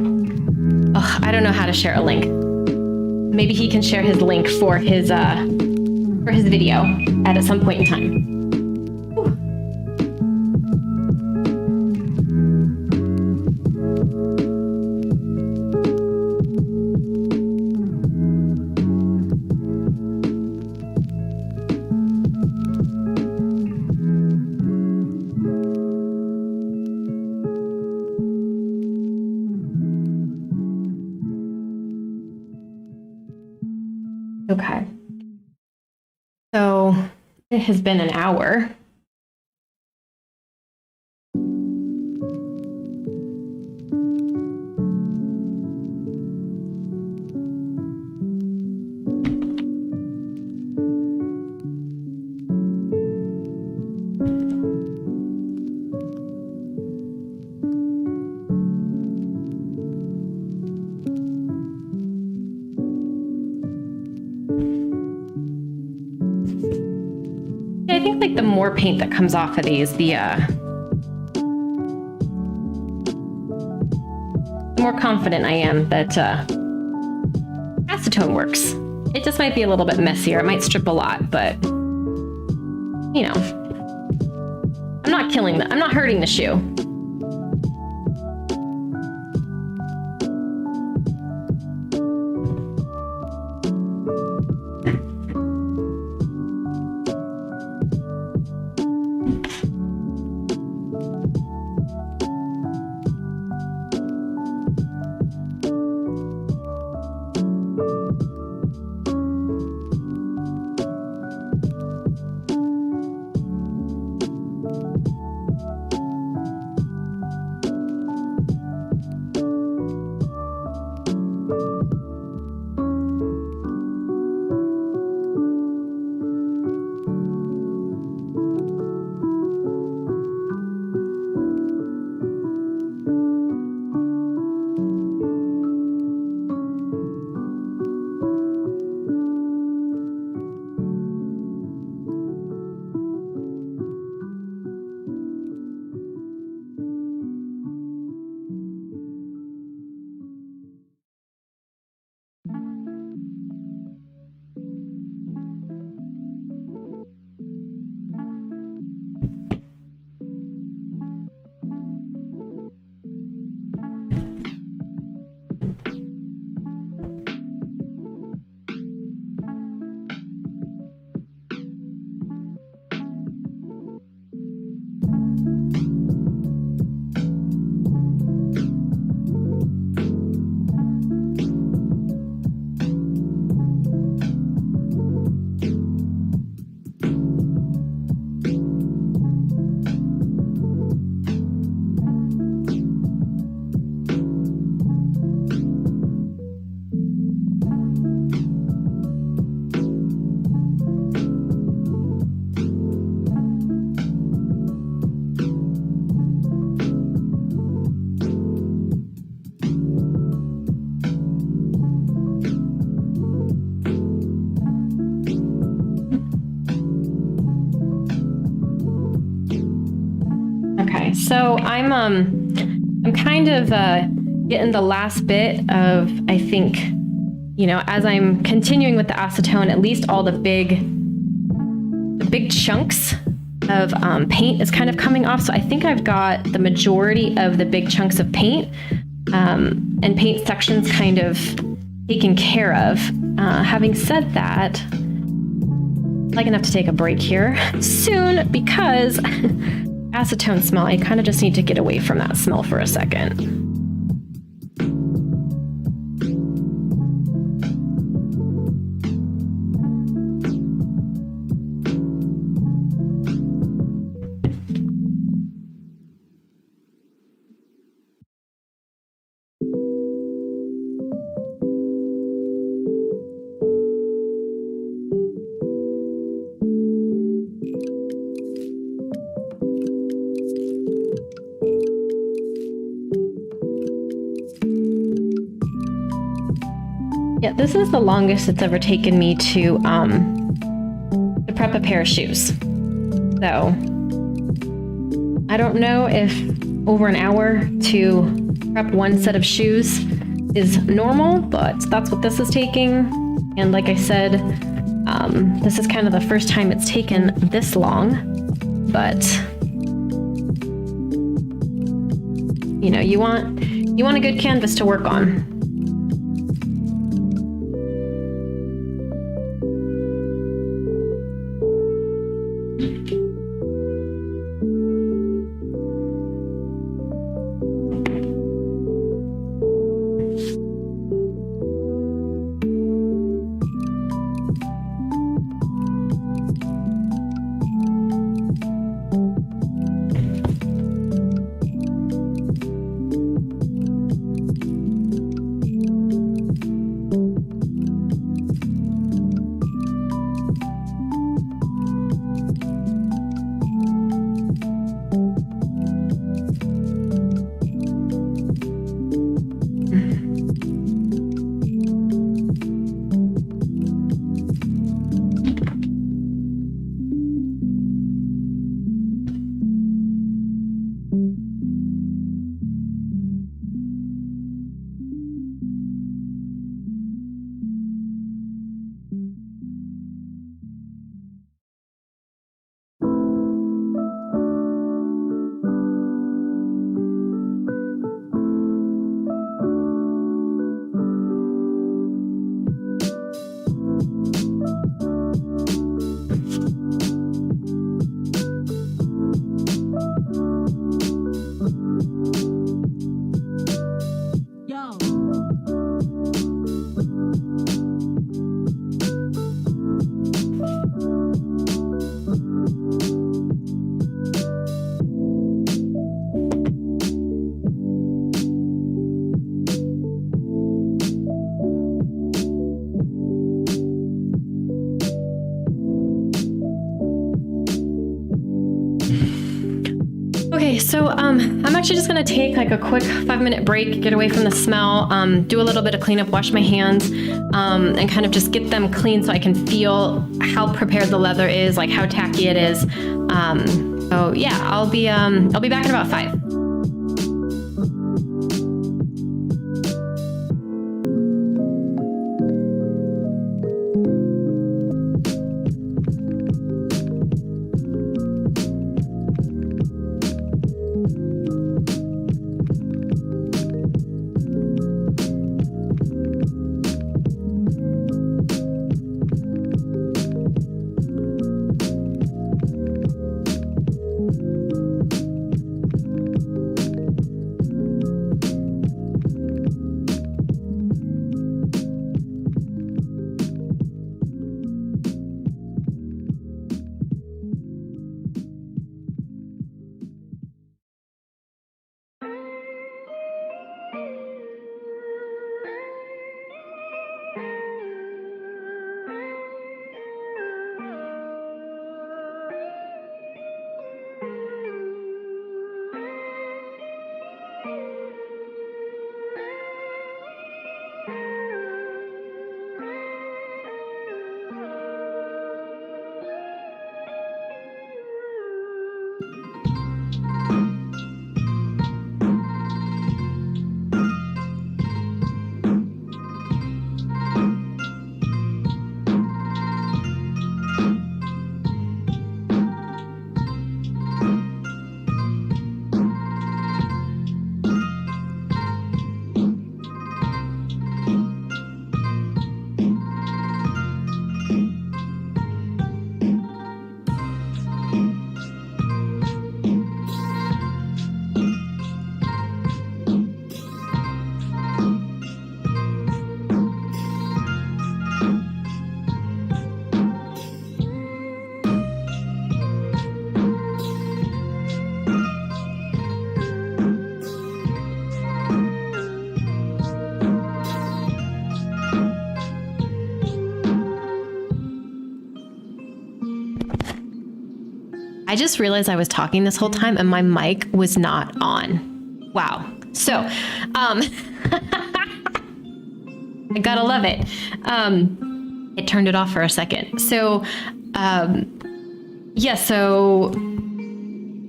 Oh, I don't know how to share a link. Maybe he can share his link for his video at some point in time. Whew. Okay. So it has been an hour. I think like the more paint that comes off of these, the more confident I am that acetone works. It just might be a little bit messier. It might strip a lot, but you know, I'm not I'm not hurting the shoe. So I'm kind of getting the last bit of, I think, as I'm continuing with the acetone, at least all the big chunks of paint is kind of coming off. So I think I've got the majority of the big chunks of paint and paint sections kind of taken care of. Having said that, I'd like enough to take a break here soon because acetone smell, I kind of just need to get away from that smell for a second. Yeah, this is the longest it's ever taken me to prep a pair of shoes. So I don't know if over an hour to prep one set of shoes is normal, but that's what this is taking. And like I said, this is kind of the first time it's taken this long, but you want a good canvas to work on. Okay, so I'm actually just gonna take like a quick 5-minute break, get away from the smell, do a little bit of cleanup, wash my hands, and kind of just get them clean so I can feel how prepared the leather is, like how tacky it is. So yeah, I'll be back in about 5. I just realized I was talking this whole time and my mic was not on. Wow. So, I gotta love it. It turned it off for a second. So, yeah, so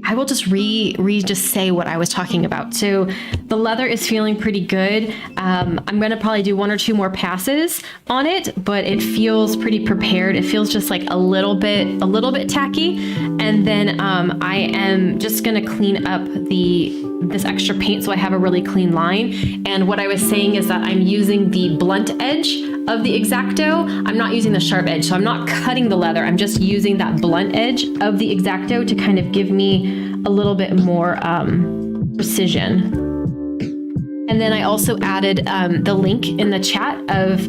I will just just say what I was talking about. So the leather is feeling pretty good. I'm going to probably do 1 or 2 more passes on it, but it feels pretty prepared. It feels just like a little bit tacky. And then I am just going to clean up this extra paint so I have a really clean line. And what I was saying is that I'm using the blunt edge of the X-Acto. I'm not using the sharp edge, so I'm not cutting the leather. I'm just using that blunt edge of the X-Acto to kind of give me a little bit more precision. And then I also added the link in the chat of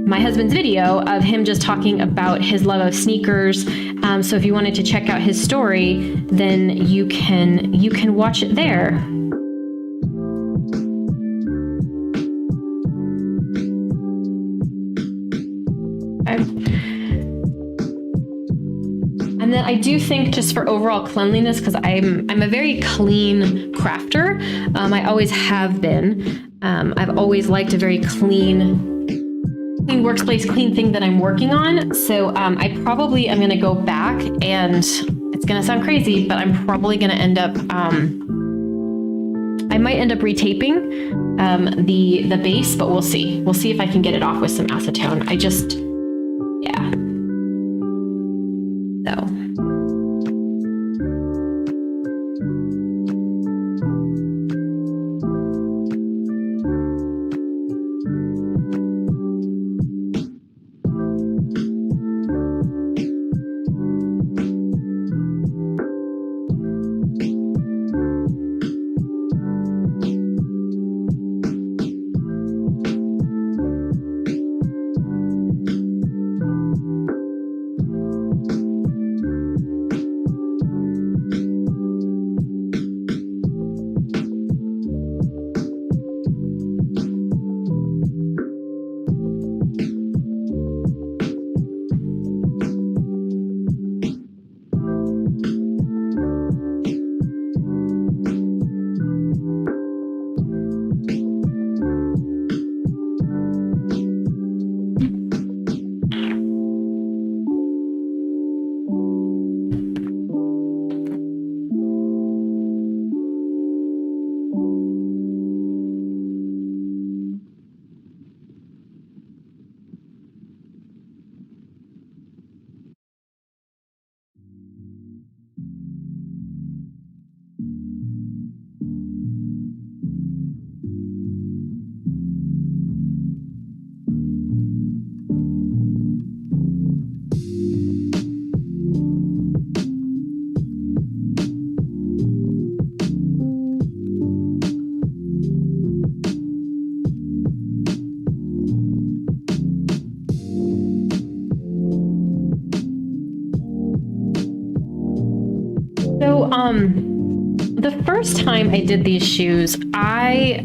my husband's video of him just talking about his love of sneakers. So if you wanted to check out his story, then you can watch it there. And then I do think just for overall cleanliness, because I'm a very clean crafter. I always have been. I've always liked a very clean workspace, clean thing that I'm working on. So I probably am going to go back, and it's going to sound crazy, but I'm probably going to end up. I might end up retaping the base, but we'll see. We'll see if I can get it off with some acetone. Yeah. So. The first time I did these shoes, I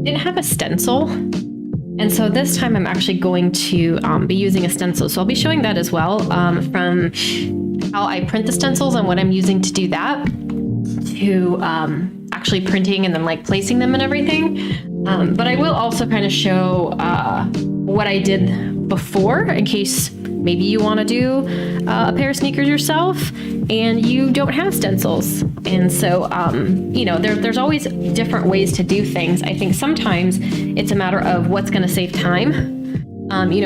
didn't have a stencil. And so this time I'm actually going to be using a stencil. So I'll be showing that as well from how I print the stencils and what I'm using to do that to actually printing and then like placing them and everything. But I will also kind of show what I did before in case maybe you want to do a pair of sneakers yourself and you don't have stencils. And so, there's always different ways to do things. I think sometimes it's a matter of what's going to save time.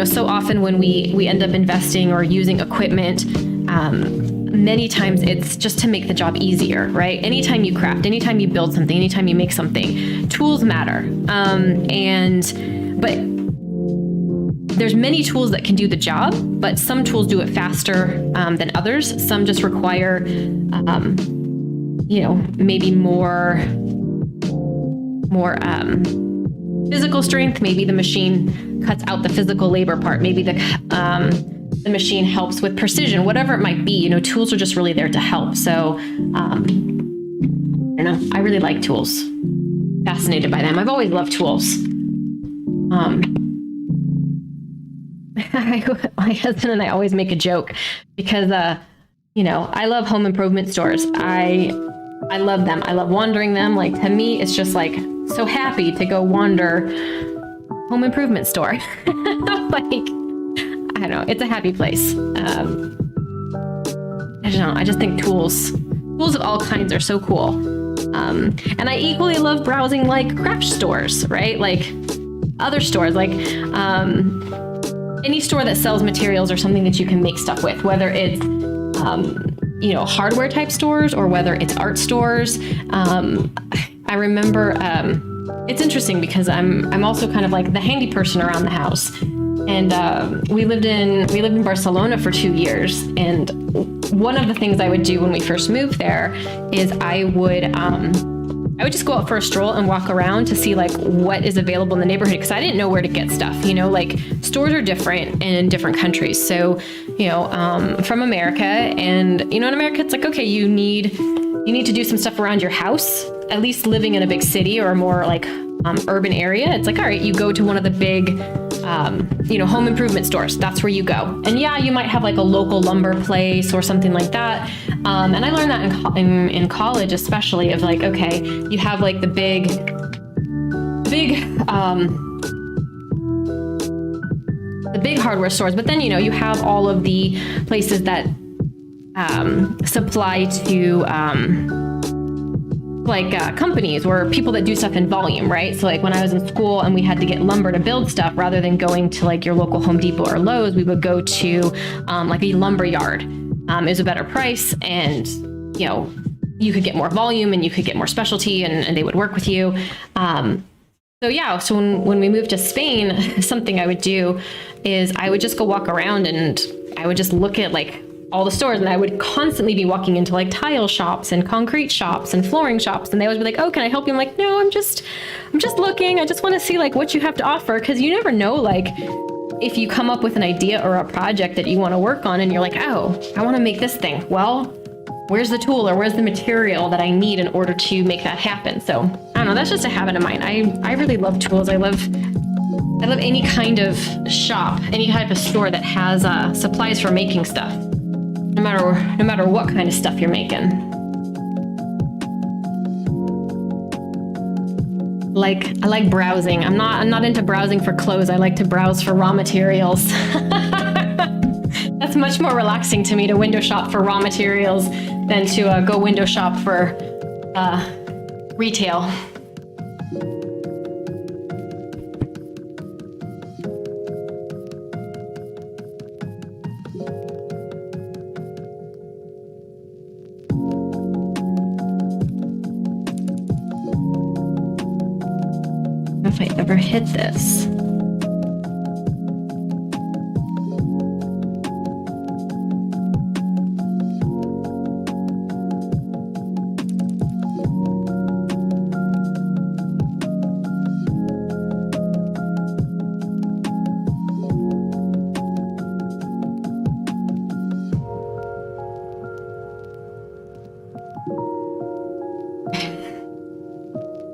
So often when we end up investing or using equipment, many times it's just to make the job easier, right? Anytime you craft, anytime you build something, anytime you make something, tools matter. But there's many tools that can do the job, but some tools do it faster than others. Some just require, maybe more physical strength. Maybe the machine cuts out the physical labor part. Maybe the machine helps with precision, whatever it might be. Tools are just really there to help. So, I don't know. I really like tools. Fascinated by them. I've always loved tools. My husband and I always make a joke because, I love home improvement stores. I love them. I love wandering them. Like, to me, it's just like so happy to go wander home improvement store. Like, I don't know. It's a happy place. I don't know. I just think tools of all kinds are so cool. And I equally love browsing like craft stores, right? Like other stores, like any store that sells materials or something that you can make stuff with, whether it's hardware type stores or whether it's art stores. I remember it's interesting because I'm also kind of like the handy person around the house. And we lived in Barcelona for 2 years. And one of the things I would do when we first moved there is I would just go out for a stroll and walk around to see like what is available in the neighborhood, because I didn't know where to get stuff. Like stores are different in different countries. So, from America, and in America, it's like, okay, you need to do some stuff around your house. At least living in a big city or a more like urban area, it's like, all right, you go to one of the big home improvement stores. That's where you go. And yeah, you might have like a local lumber place or something like that. And I learned that in college, especially, of like, okay, you have like the big hardware stores, but then, you have all of the places that supply to companies or people that do stuff in volume, right? So like when I was in school and we had to get lumber to build stuff, rather than going to like your local Home Depot or Lowe's, we would go to like a lumber yard. It was a better price, and you could get more volume and you could get more specialty, and they would work with you. So when we moved to Spain, something I would do is I would just go walk around and I would just look at like all the stores, and I would constantly be walking into like tile shops and concrete shops and flooring shops, and they always be like, "Oh, can I help you?" I'm like, "No, I'm just looking. I just want to see like what you have to offer," because you never know, like if you come up with an idea or a project that you want to work on and you're like, "Oh, I want to make this thing." Well, where's the tool or where's the material that I need in order to make that happen? So I don't know. That's just a habit of mine. I really love tools. I love any kind of shop, any type of store that has supplies for making stuff. No matter what kind of stuff you're making. I like browsing. I'm not into browsing for clothes. I like to browse for raw materials. That's much more relaxing to me to window shop for raw materials than to go window shop for retail. If I ever hit this.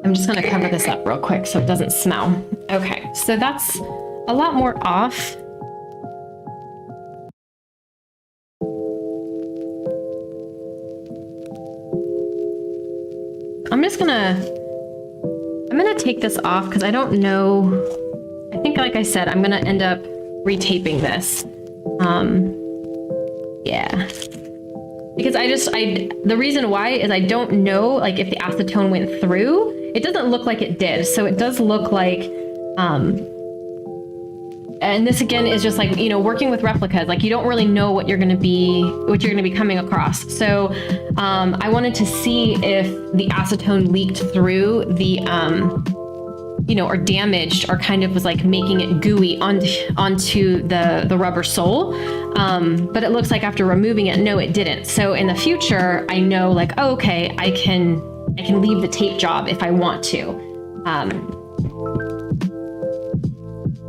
I'm just going to cover this up real quick so it doesn't smell. Okay, so that's a lot more off. I'm gonna take this off because I don't know. I think, like I said, I'm gonna end up retaping this. Yeah. Because the reason why is I don't know, like, if the acetone went through. It doesn't look like it did. So it does look like, and this again is just like, working with replicas, like you don't really know what you're going to be coming across. So, I wanted to see if the acetone leaked through the, or damaged, or kind of was like making it gooey onto the rubber sole. But it looks like after removing it, no, it didn't. So in the future, I know, like, oh, okay, I can leave the tape job if I want to.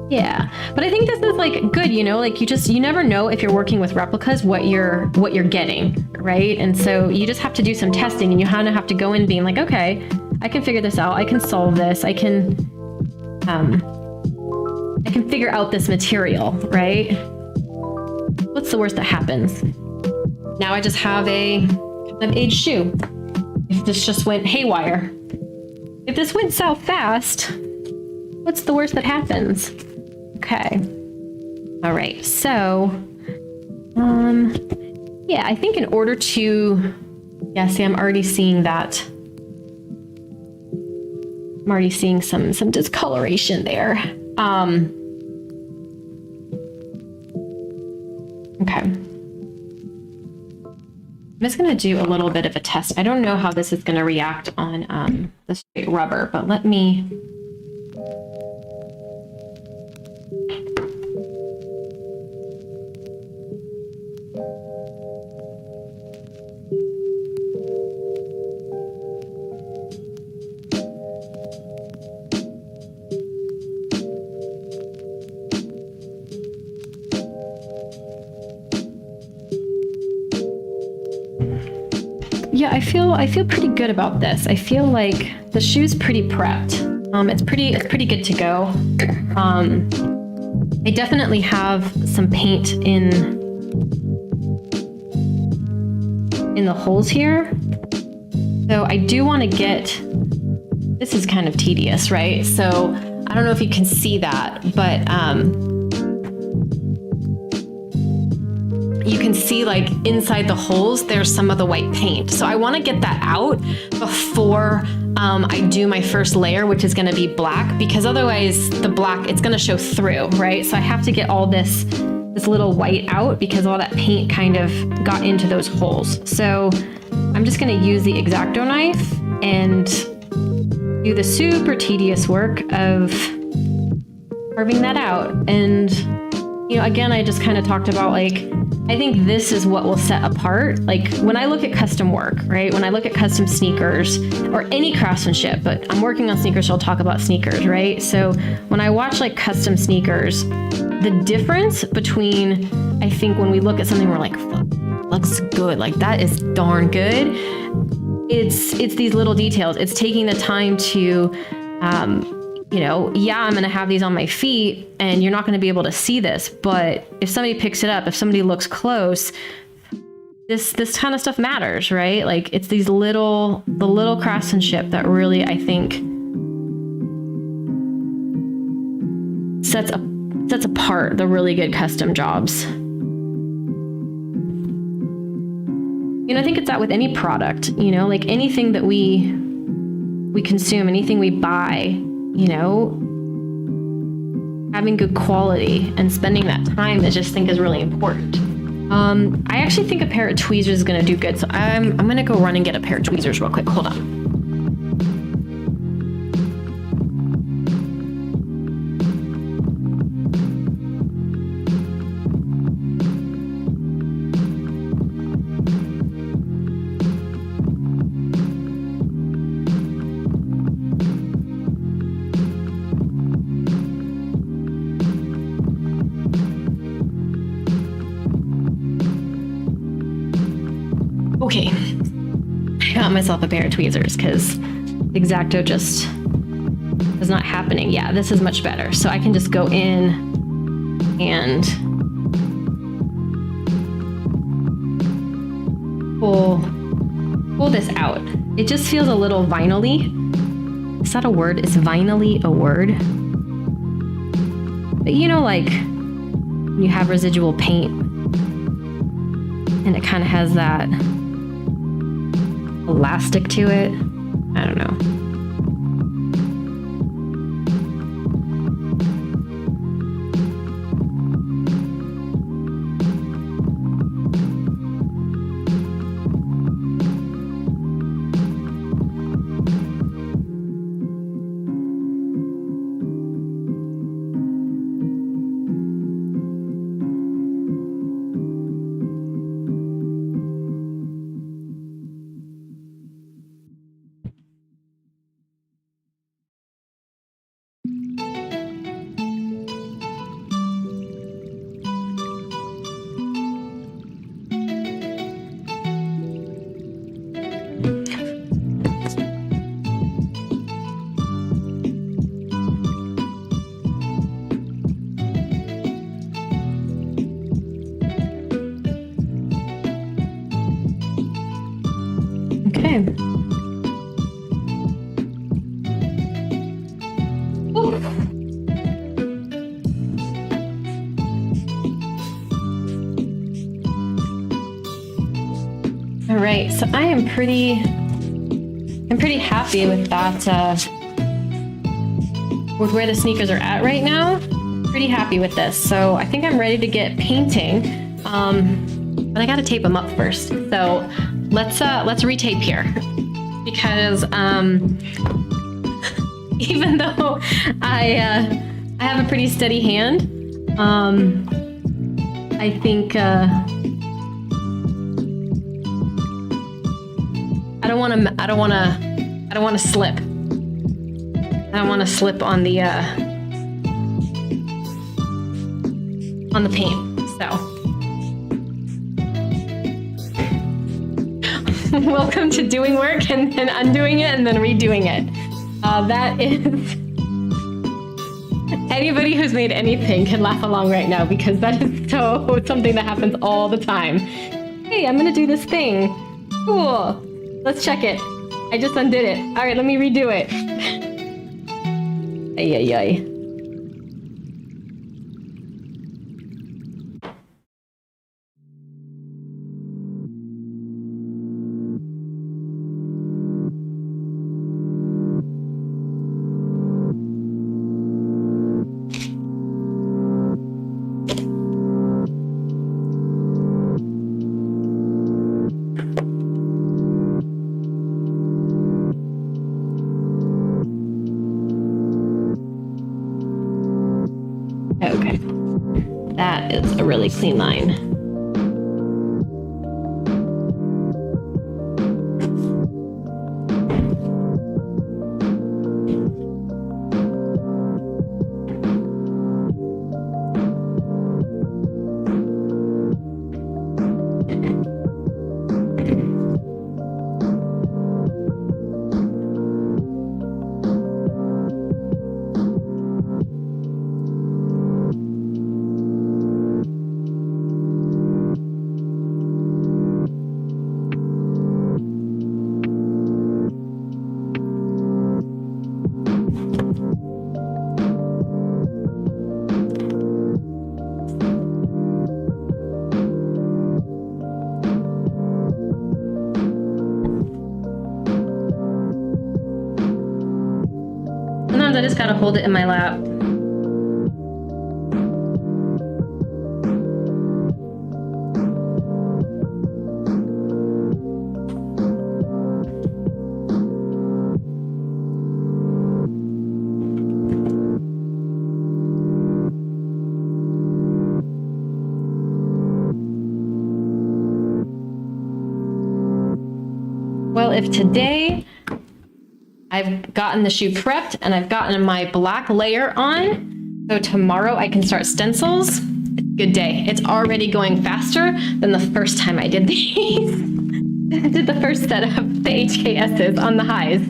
Yeah, but I think this is like good, like you never know if you're working with replicas what you're getting, right? And so you just have to do some testing, and you kind of have to go in being like, okay, I can figure this out. I can solve this. I can I can figure out this material, right? What's the worst that happens? Now I just have a kind of aged shoe. If this just went haywire. If this went south fast, what's the worst that happens? Okay. All right, so, yeah, I think in order to, yeah, see, I'm already seeing that. I'm already seeing some discoloration there. Okay. I'm just gonna do a little bit of a test. I don't know how this is gonna react on the straight rubber, but let me. Yeah, I feel pretty good about this. I feel like the shoe's pretty prepped. It's pretty good to go. I definitely have some paint in the holes here. So I do want to get, this is kind of tedious, right? So I don't know if you can see that, but you can see like inside the holes, there's some of the white paint. So I want to get that out before I do my first layer, which is going to be black, because otherwise the black, it's going to show through, right? So I have to get all this little white out because all that paint kind of got into those holes. So I'm just going to use the X-Acto knife and do the super tedious work of carving that out. And, you know, again, I just kind of talked about like, I think this is what will set apart. Like when I look at custom work, right? When I look at custom sneakers or any craftsmanship, but I'm working on sneakers, so I'll talk about sneakers, right? So when I watch like custom sneakers, the difference between, I think when we look at something, we're like, fuck, looks good. Like that is darn good. It's these little details. It's taking the time to, you know, yeah, I'm going to have these on my feet and you're not going to be able to see this, but if somebody picks it up, if somebody looks close, this kind of stuff matters, right? Like it's the little craftsmanship that really, I think, sets apart the really good custom jobs. You know, I think it's that with any product, you know, like anything that we consume, anything we buy, you know, having good quality and spending that time, I just think is really important. I actually think a pair of tweezers is going to do good. So I'm going to go run and get a pair of tweezers real quick. Hold on. Okay, I got myself a pair of tweezers because X-Acto just is not happening. Yeah, this is much better. So I can just go in and pull this out. It just feels a little vinyl-y. Is that a word? Is vinyl-y a word? But you know, like when you have residual paint and it kind of has that elastic to it. I don't know. Okay. Ooh. All right, so I'm pretty happy with that, with where the sneakers are at right now. Pretty happy with this. So I think I'm ready to get painting, but I gotta tape them up first. So let's retape here, because even though I have a pretty steady hand, I think I don't want to slip. I don't want to slip on the paint. So welcome to doing work and then undoing it and then redoing it. That is, anybody who's made anything can laugh along right now, because that is so something that happens all the time. Hey, I'm gonna do this thing. Cool. Let's check it. I just undid it. All right, let me redo it. Ay, ay, ay. Okay, that is a really clean line. Sometimes I just gotta hold it in my lap. Well, if today I've gotten the shoe prepped and I've gotten my black layer on, so tomorrow I can start stencils, it's a good day. It's already going faster than the first time I did these. I did the first set of the HKSs on the highs.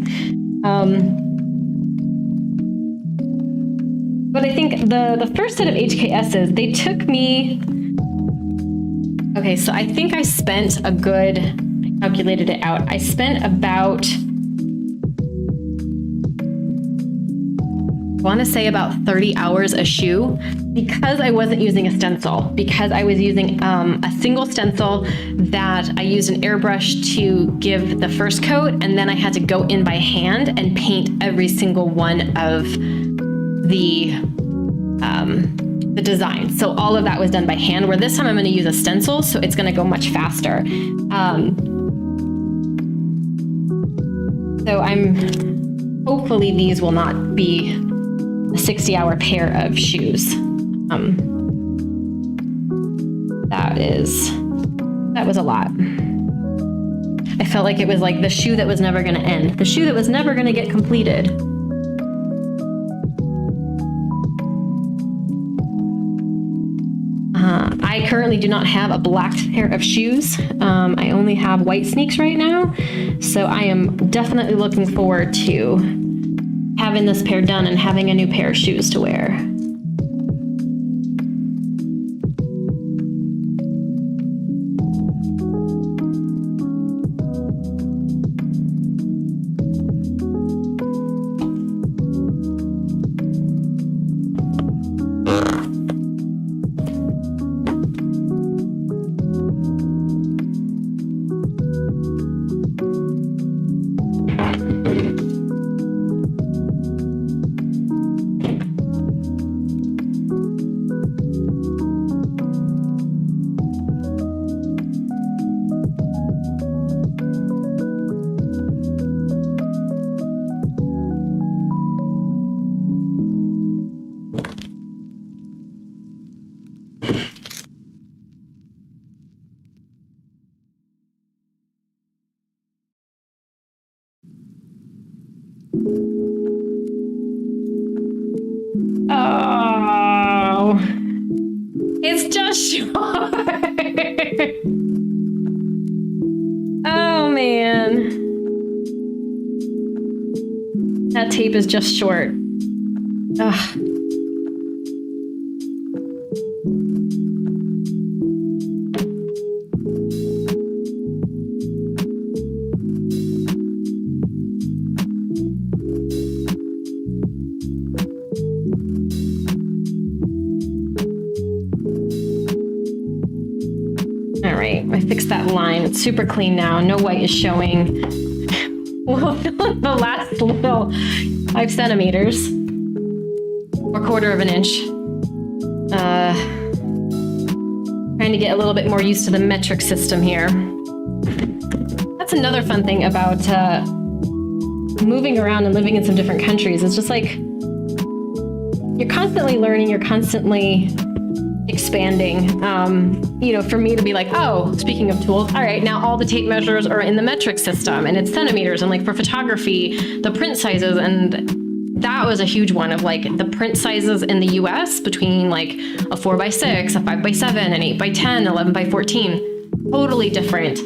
But I think the first set of HKSs, they took me, okay, so I think I spent a good, I calculated it out. I spent about, I want to say about 30 hours a shoe, because I wasn't using a stencil, because I was using a single stencil that I used an airbrush to give the first coat, and then I had to go in by hand and paint every single one of the design. So all of that was done by hand, where this time I'm going to use a stencil, so it's going to go much faster. So hopefully these will not be a 60-hour pair of shoes. That was a lot. I felt like it was like the shoe that was never going to end, the shoe that was never going to get completed. I currently do not have a black pair of shoes. I only have white sneaks right now. So I am definitely looking forward to having this pair done and having a new pair of shoes to wear. Oh, it's just short. Oh man, that tape is just short. Ugh. All right, I fixed that line. It's super clean now. No white is showing. We'll fill in the last little 5 centimeters or 1/4 of an inch. Trying to get a little bit more used to the metric system here. That's another fun thing about moving around and living in some different countries. It's just like you're constantly learning, you're constantly expanding. You know, for me to be like, oh, speaking of tools, all right, now all the tape measures are in the metric system and it's centimeters, and like for photography, the print sizes, and that was a huge one of like the print sizes in the US between like a 4x6, a 5x7, an 8x10, 11x14, totally different.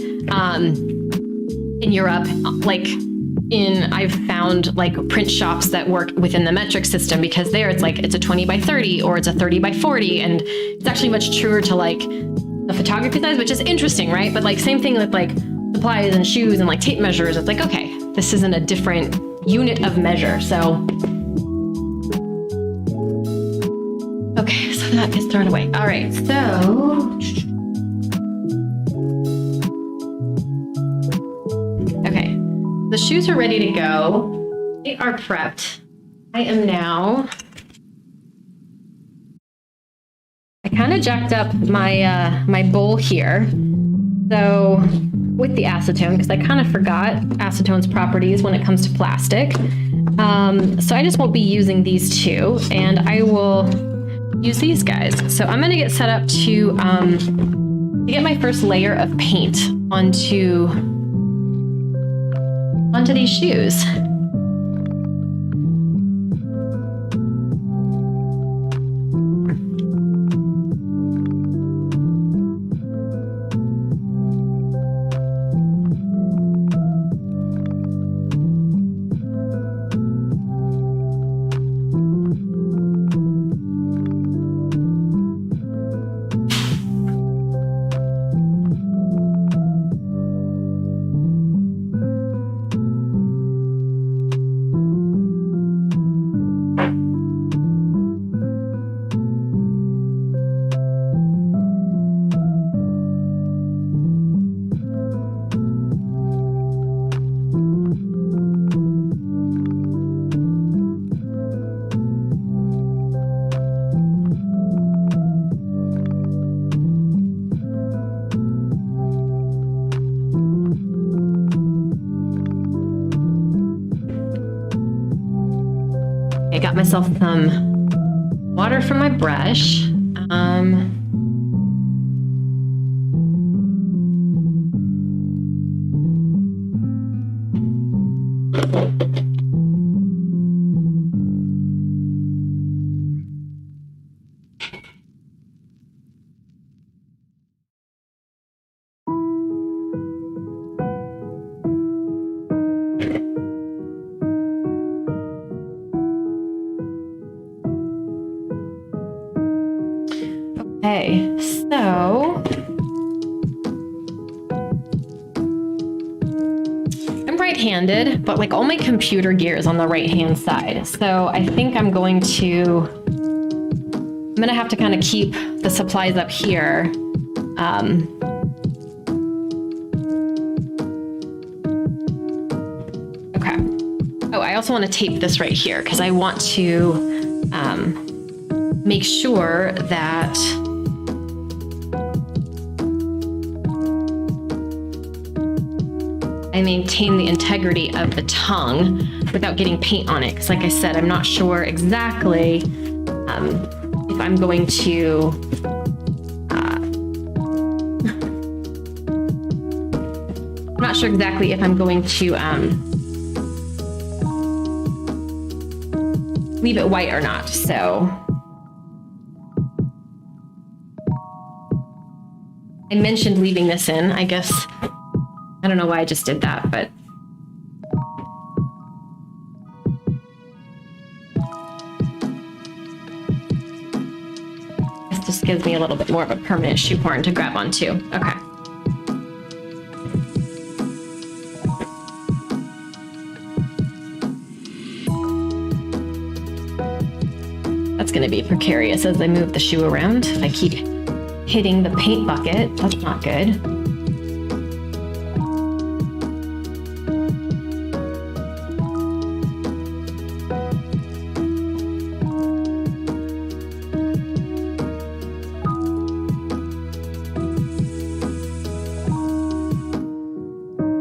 In Europe, like I've found like print shops that work within the metric system, because there it's like it's a 20x30 or it's a 30x40, and it's actually much truer to like the photography size, which is interesting, right? But like same thing with like supplies and shoes and like tape measures. It's like, okay, this isn't a different unit of measure. So okay, so that gets thrown away. All right, so okay. The shoes are ready to go. They are prepped. I am now, I kind of jacked up my my bowl here. So with the acetone, because I kind of forgot acetone's properties when it comes to plastic. So I just won't be using these two, and I will use these guys. So I'm gonna get set up to get my first layer of paint onto these shoes. I got myself some water from my brush. Okay, so I'm right-handed, but like all my computer gear is on the right-hand side. So I think I'm gonna have to kind of keep the supplies up here. Okay. Oh, I also want to tape this right here because I want to make sure that I maintain the integrity of the tongue without getting paint on it. Because like I said, I'm not sure exactly if I'm going to I'm not sure exactly if I'm going to leave it white or not. So I mentioned leaving this in, I guess. I don't know why I just did that, but this just gives me a little bit more of a permanent shoehorn to grab onto. Okay. That's going to be precarious as I move the shoe around. If I keep hitting the paint bucket, that's not good.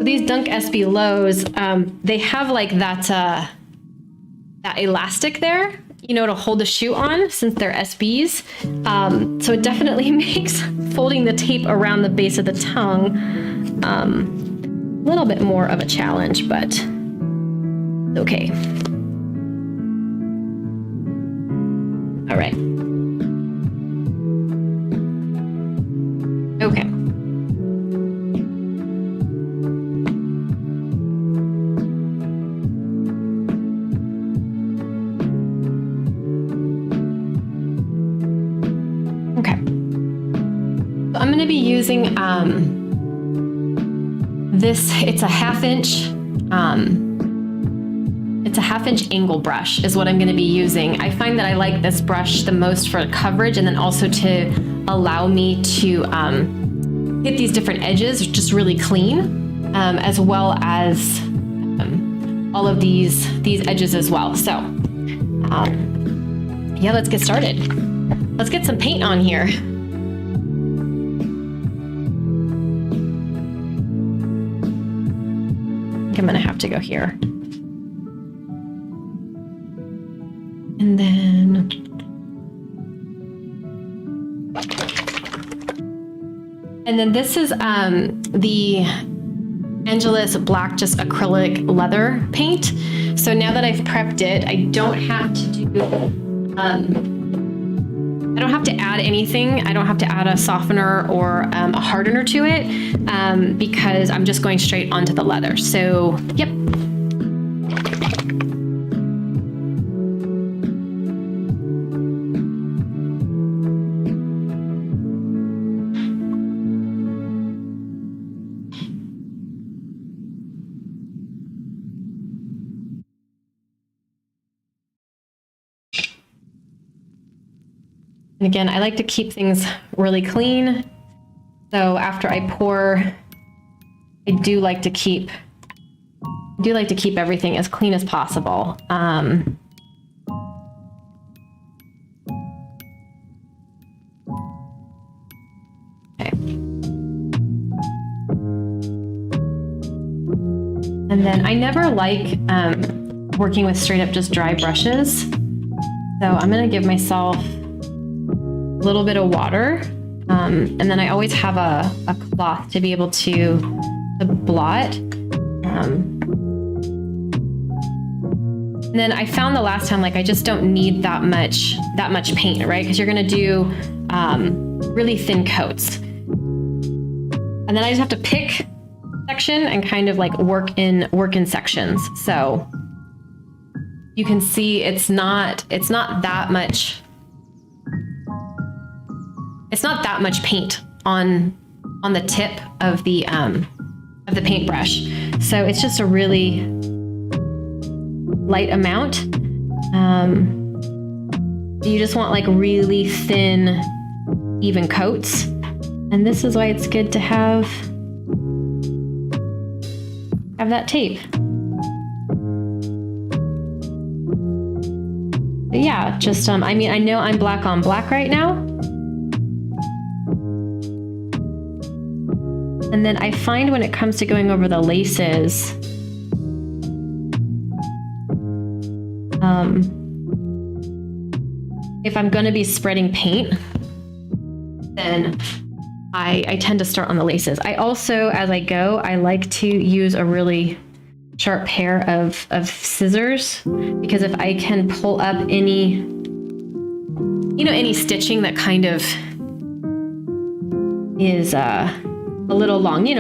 These Dunk SB Lows, they have like that elastic there, you know, to hold the shoe on since they're SBs. So it definitely makes folding the tape around the base of the tongue a little bit more of a challenge, but okay. All right. Okay. I'm going to be using this. It's a half-inch angle brush is what I'm going to be using. I find that I like this brush the most for coverage, and then also to allow me to hit these different edges just really clean, as well as all of these edges as well. So yeah, let's get started. Let's get some paint on here. I'm gonna have to go here. And then this is the Angelus black just acrylic leather paint. So now that I've prepped it, I don't have to do I don't have to add anything. I don't have to add a softener or a hardener to it because I'm just going straight onto the leather. So, yep. And again, I like to keep things really clean. So after I pour, I do like to keep everything as clean as possible. Okay. And then I never like working with straight up just dry brushes. So I'm gonna give myself a little bit of water, and then I always have a cloth to be able to blot. And then I found the last time, like, I just don't need that much paint, right? Because you're gonna do really thin coats. And then I just have to pick section and kind of like work in sections. So you can see it's not that much. It's not that much paint on the tip of the paintbrush. So it's just a really light amount. You just want like really thin, even coats. And this is why it's good to have that tape. But yeah, just, I mean, I know I'm black on black right now. And then I find when it comes to going over the laces, if I'm going to be spreading paint, then I tend to start on the laces. I also, as I go, I like to use a really sharp pair of scissors, because if I can pull up any stitching that kind of is a little long, we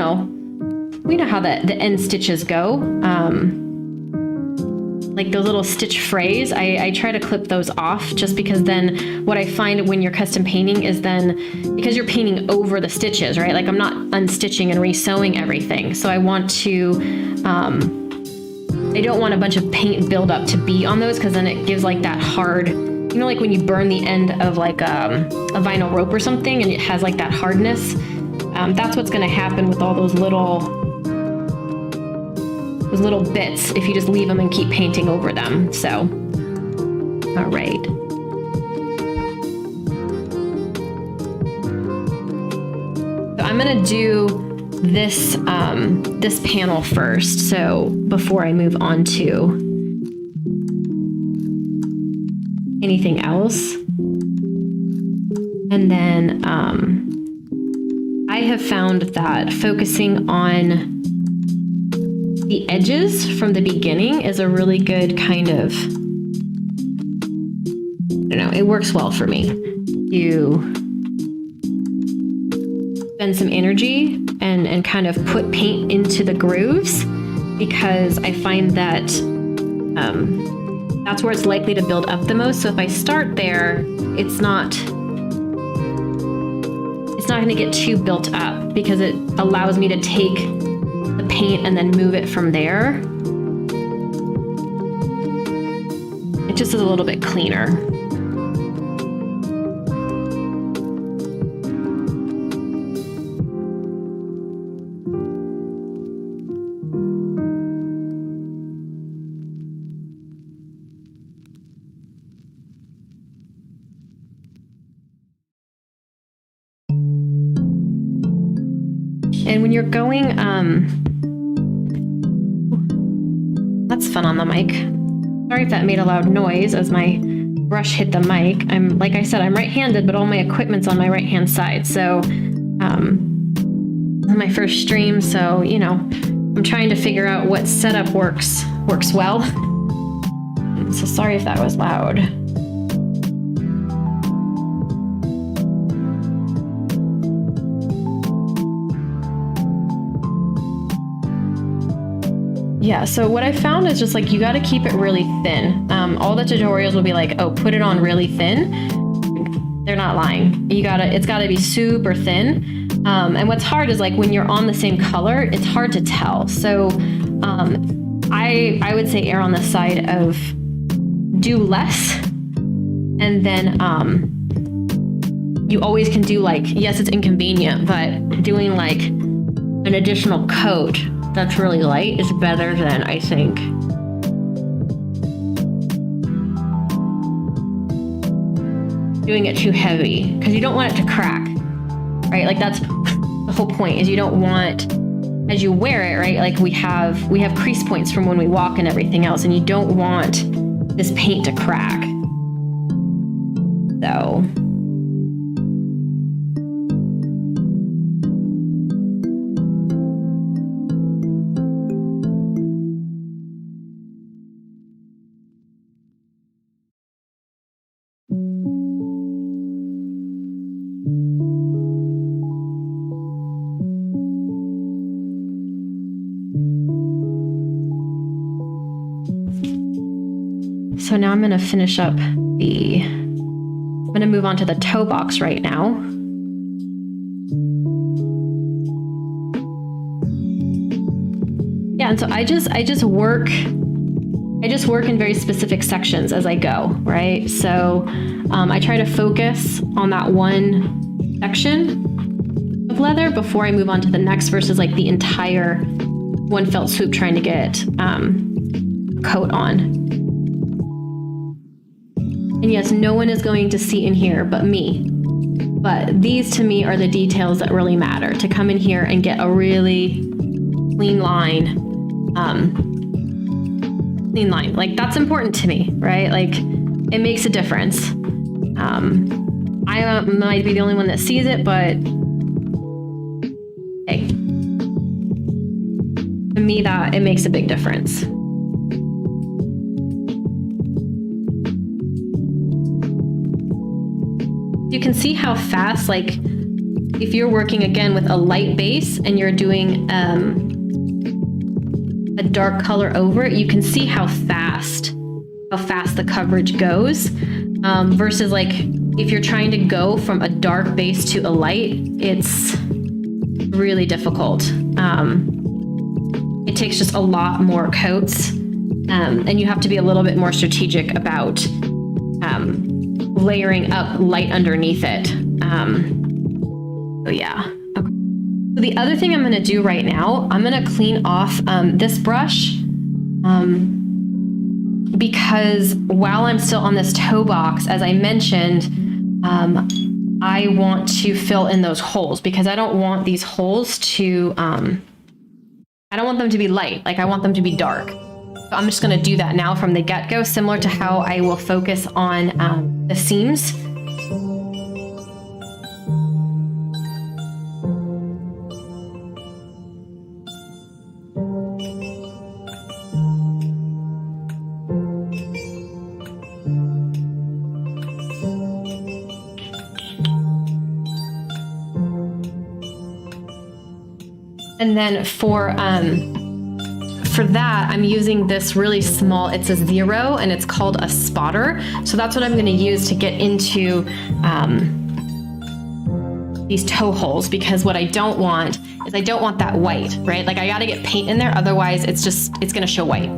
know how the end stitches go. Like those little stitch frays, I try to clip those off, just because then what I find when you're custom painting is then, because you're painting over the stitches, right? Like I'm not unstitching and re-sewing everything. So I want to, I don't want a bunch of paint build up to be on those, because then it gives like that hard, like when you burn the end of like a vinyl rope or something and it has like that hardness. That's what's going to happen with all those little bits if you just leave them and keep painting over them. So, all right. So I'm going to do this panel first. So before I move on to anything else. And then I have found that focusing on the edges from the beginning is a really good kind of, it works well for me. You spend some energy and kind of put paint into the grooves, because I find that that's where it's likely to build up the most. So if I start there, it's not going to get too built up, because it allows me to take the paint and then move it from there. It just is a little bit cleaner. And when you're going, that's fun on the mic. Sorry if that made a loud noise as my brush hit the mic. Like I said, I'm right-handed, but all my equipment's on my right-hand side. So, this is my first stream, so, I'm trying to figure out what setup works well. So sorry if that was loud. Yeah, so what I found is just like, you got to keep it really thin. All the tutorials will be like, oh, put it on really thin. They're not lying. It's gotta be super thin. And what's hard is like when you're on the same color, it's hard to tell. So I would say err on the side of do less. And then you always can do like, yes, it's inconvenient, but doing like an additional coat that's really light is better than, I think, doing it too heavy, because you don't want it to crack, right? Like that's the whole point, is you don't want, as you wear it, right? Like we have crease points from when we walk and everything else, and you don't want this paint to crack. So now I'm going to finish up I'm going to move on to the toe box right now. Yeah, and so I just work in very specific sections as I go, right? So I try to focus on that one section of leather before I move on to the next, versus like the entire one felt swoop trying to get coat on. And yes, no one is going to see in here but me. But these to me are the details that really matter, to come in here and get a really clean line. Like that's important to me, right? Like it makes a difference. I might be the only one that sees it, but hey. To me, that it makes a big difference. You can see how fast, like if you're working again with a light base and you're doing a dark color over it, you can see how fast the coverage goes, versus like if you're trying to go from a dark base to a light, it's really difficult. It takes just a lot more coats, and you have to be a little bit more strategic about layering up light underneath it. So yeah. Okay. So the other thing I'm going to do right now, I'm going to clean off this brush, because while I'm still on this toe box, as I mentioned, I want to fill in those holes, because I don't want these holes to, I don't want them to be light. Like I want them to be dark. So I'm just going to do that now from the get-go, similar to how I will focus on the seams. And then for that, I'm using this really small, it's a 0 and it's called a spotter. So that's what I'm going to use to get into these toe holes, because what I don't want is I don't want that white, right? Like I got to get paint in there. Otherwise it's going to show white.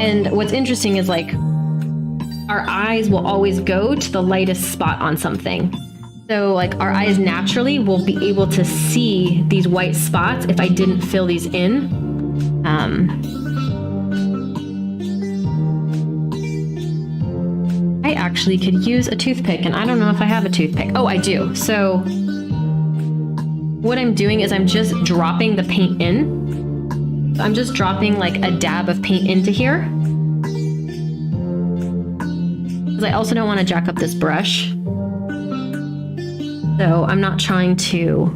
And what's interesting is like our eyes will always go to the lightest spot on something. So like our eyes naturally will be able to see these white spots if I didn't fill these in. I actually could use a toothpick, and I don't know if I have a toothpick. Oh, I do. So what I'm doing is I'm just dropping the paint in. So I'm just dropping like a dab of paint into here, because I also don't want to jack up this brush. So I'm not trying to,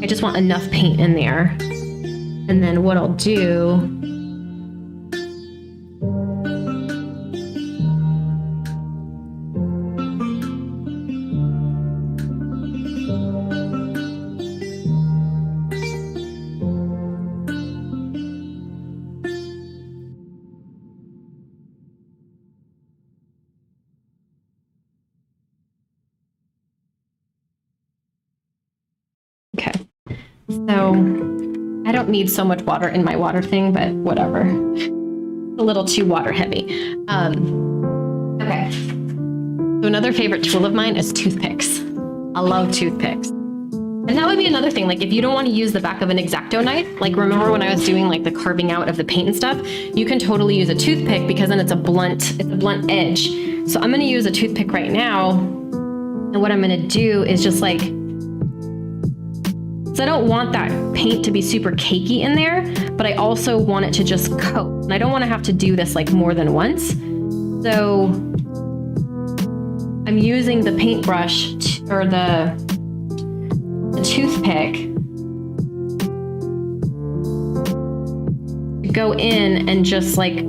I just want enough paint in there. And then what I'll do, okay, so I don't need so much water in my water thing, but whatever. It's a little too water heavy. Okay, so another favorite tool of mine is toothpicks. I love toothpicks. And that would be another thing, like if you don't want to use the back of an X-Acto knife, like remember when I was doing like the carving out of the paint and stuff, you can totally use a toothpick, because then it's a blunt edge. So I'm going to use a toothpick right now. And what I'm going to do is just like, so I don't want that paint to be super cakey in there, but I also want it to just coat. And I don't want to have to do this like more than once. So I'm using the paintbrush or the toothpick to go in and just like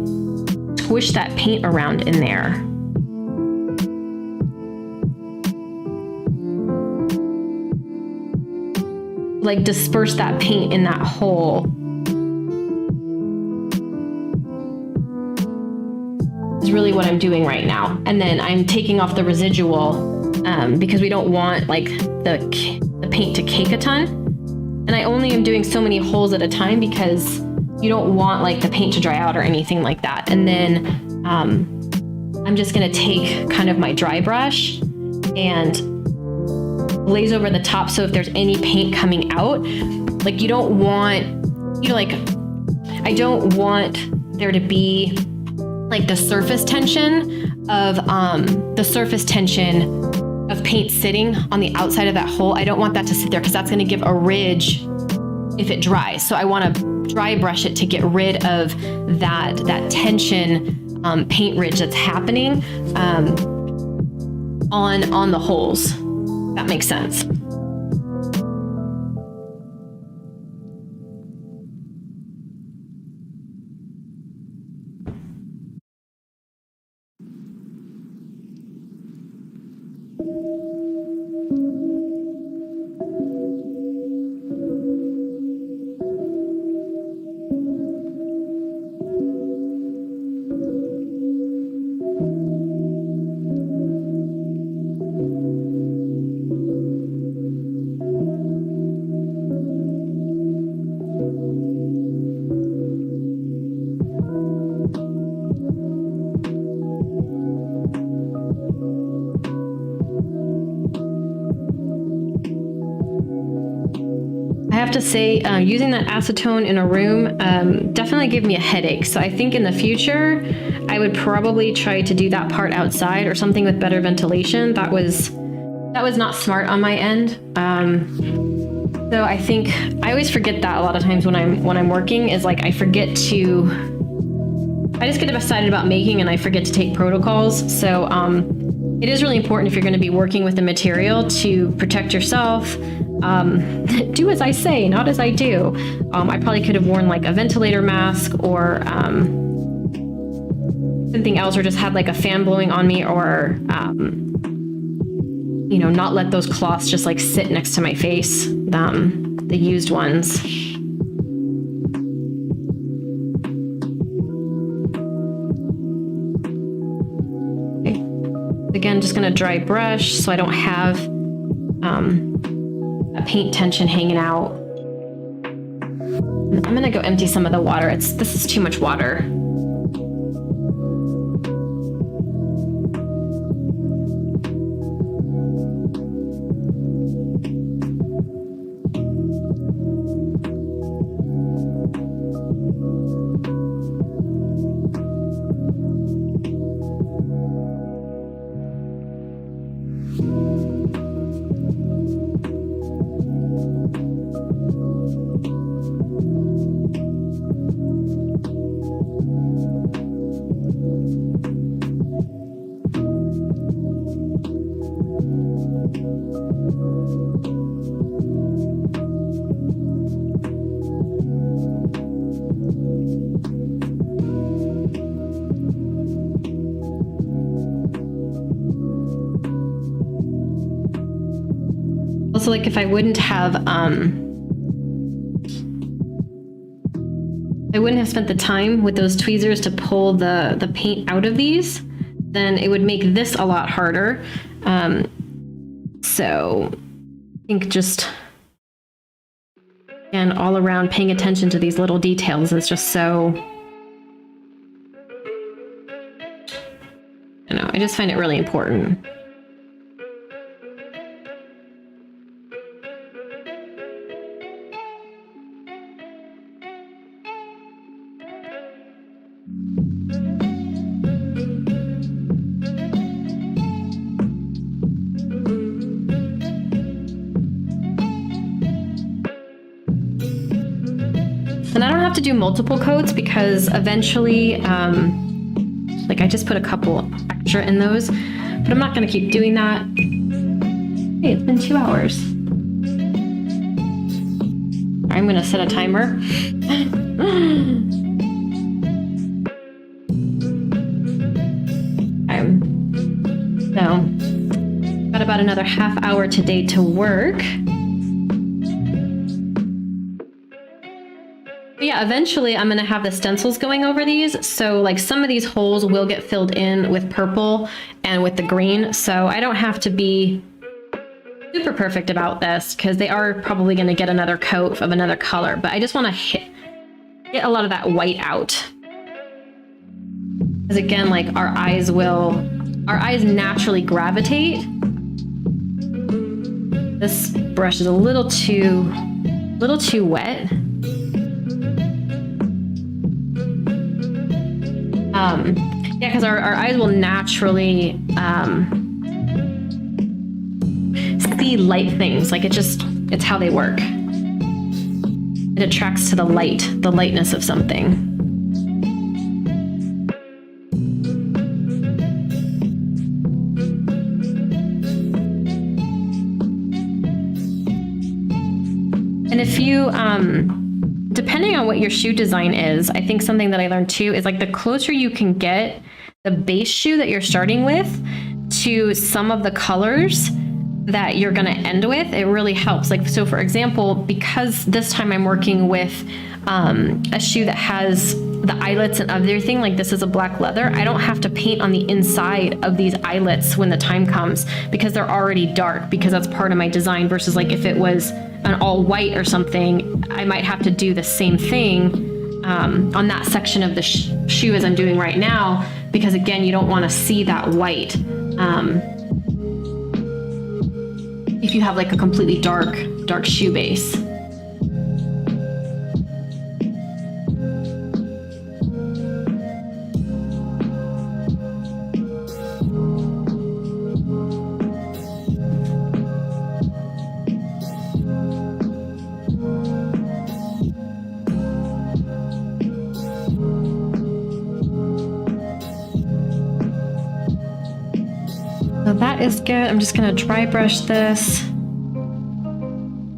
squish that paint around in there. Like disperse that paint in that hole. Is really what I'm doing right now. And then I'm taking off the residual because we don't want like the paint to cake a ton. And I only am doing so many holes at a time because you don't want like the paint to dry out or anything like that. And then I'm just gonna take kind of my dry brush and glaze over the top, so if there's any paint coming out, like you don't want, you know, like I don't want there to be like the surface tension of paint sitting on the outside of that hole. I don't want that to sit there, because that's going to give a ridge if it dries. So I want to dry brush it to get rid of that tension paint ridge that's happening on the holes. That makes sense. I have to say, using that acetone in a room definitely gave me a headache. So I think in the future, I would probably try to do that part outside or something with better ventilation. That was not smart on my end. So I think I always forget that a lot of times when I'm working is like I just get excited about making and I forget to take protocols. So it is really important if you're going to be working with the material to protect yourself. Do as I say, not as I do. I probably could have worn like a ventilator mask or something else, or just had like a fan blowing on me, or not let those cloths just like sit next to my face, the used ones. Okay. Again, just gonna dry brush so I don't have a paint tension hanging out. I'm gonna go empty some of the water. This is too much water. Also, like if I wouldn't have spent the time with those tweezers to pull the paint out of these, then it would make this a lot harder. So I think just, again, all around paying attention to these little details is just so, I just find it really important. And I don't have to do multiple coats because eventually, like I just put a couple extra in those, but I'm not gonna keep doing that. Hey, it's been 2 hours. I'm gonna set a timer. So, got about another half hour today to work. But yeah, eventually I'm gonna have the stencils going over these. So like some of these holes will get filled in with purple and with the green. So I don't have to be super perfect about this because they are probably gonna get another coat of another color, but I just wanna get a lot of that white out. Because again, like our eyes naturally gravitate. This brush is a little too wet. Yeah, because our eyes will naturally see light things. Like it's how they work. It attracts to the lightness of something. And if you, depending on what your shoe design is, I think something that I learned too is like the closer you can get the base shoe that you're starting with to some of the colors that you're going to end with, it really helps. Like, so for example, because this time I'm working with a shoe that has the eyelets and everything, like this is a black leather, I don't have to paint on the inside of these eyelets when the time comes because they're already dark, because that's part of my design, versus like if it was an all white or something, I might have to do the same thing on that section of the shoe as I'm doing right now, because again, you don't want to see that white. If you have like a completely dark shoe base. So that is good. I'm just gonna dry brush this.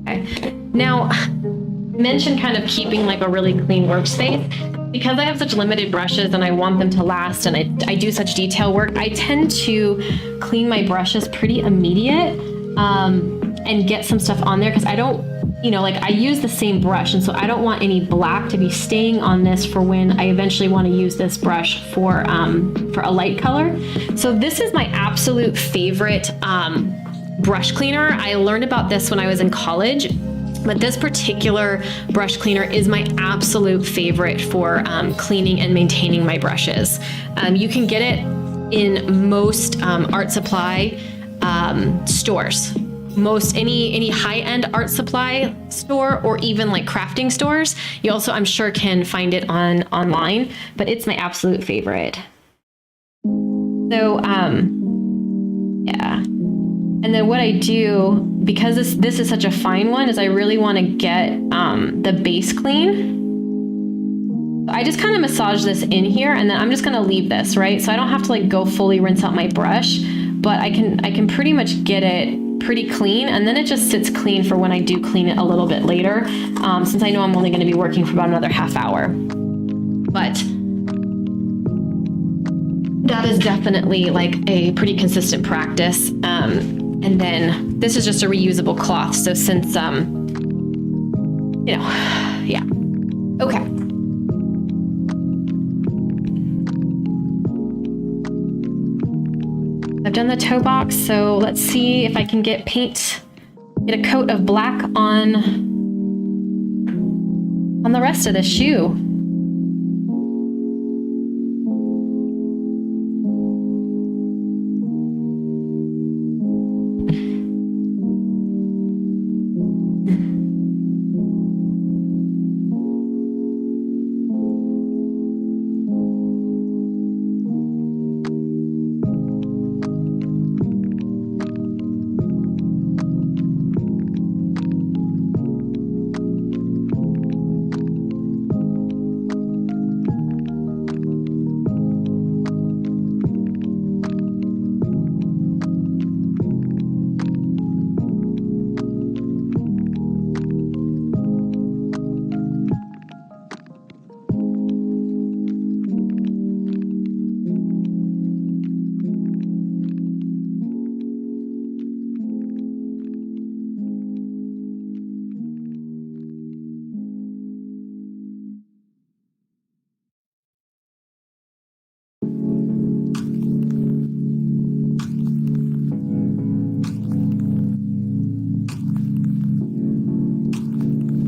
Okay. Now, I mentioned kind of keeping like a really clean workspace. Because I have such limited brushes and I want them to last, and I do such detail work, I tend to clean my brushes pretty immediate and get some stuff on there, because I don't, like I use the same brush, and so I don't want any black to be staying on this for when I eventually want to use this brush for a light color. So this is my absolute favorite brush cleaner. I learned about this when I was in college, but this particular brush cleaner is my absolute favorite for cleaning and maintaining my brushes. You can get it in most art supply stores. Any high-end art supply store, or even like crafting stores. You also, I'm sure, can find it online, but it's my absolute favorite. So, yeah. And then what I do, because this is such a fine one, is I really want to get the base clean. I just kind of massage this in here, and then I'm just going to leave this, right? So I don't have to like go fully rinse out my brush, but I can pretty much get it pretty clean, and then it just sits clean for when I do clean it a little bit later, since I know I'm only going to be working for about another half hour. But that is definitely like a pretty consistent practice. And then this is just a reusable cloth. So since, yeah. Okay. I've done the toe box, so let's see if I can get a coat of black on the rest of the shoe.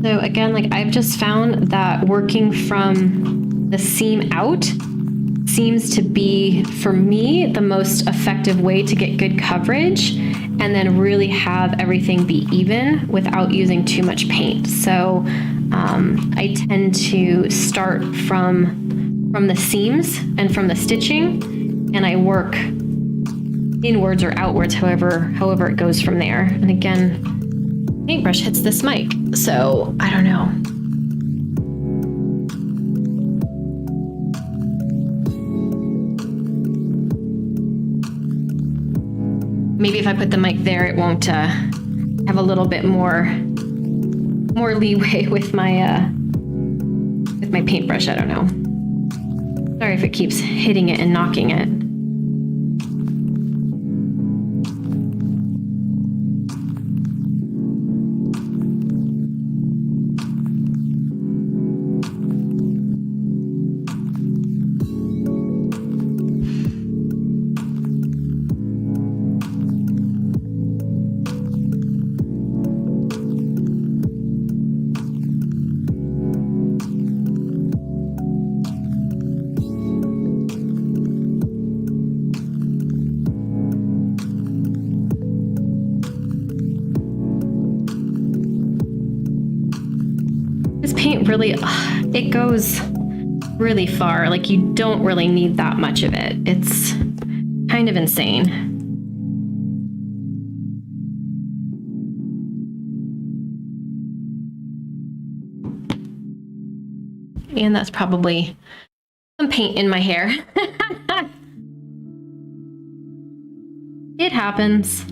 So again, like I've just found that working from the seam out seems to be, for me, the most effective way to get good coverage and then really have everything be even without using too much paint. So I tend to start from the seams and from the stitching, and I work inwards or outwards, however it goes from there. And again, paintbrush hits this mic, so I don't know. Maybe if I put the mic there, it won't have a little bit more more leeway with my paintbrush. I don't know. Sorry if it keeps hitting it and knocking it. This paint really, it goes really far. Like, you don't really need that much of it. It's kind of insane. And that's probably some paint in my hair. It happens.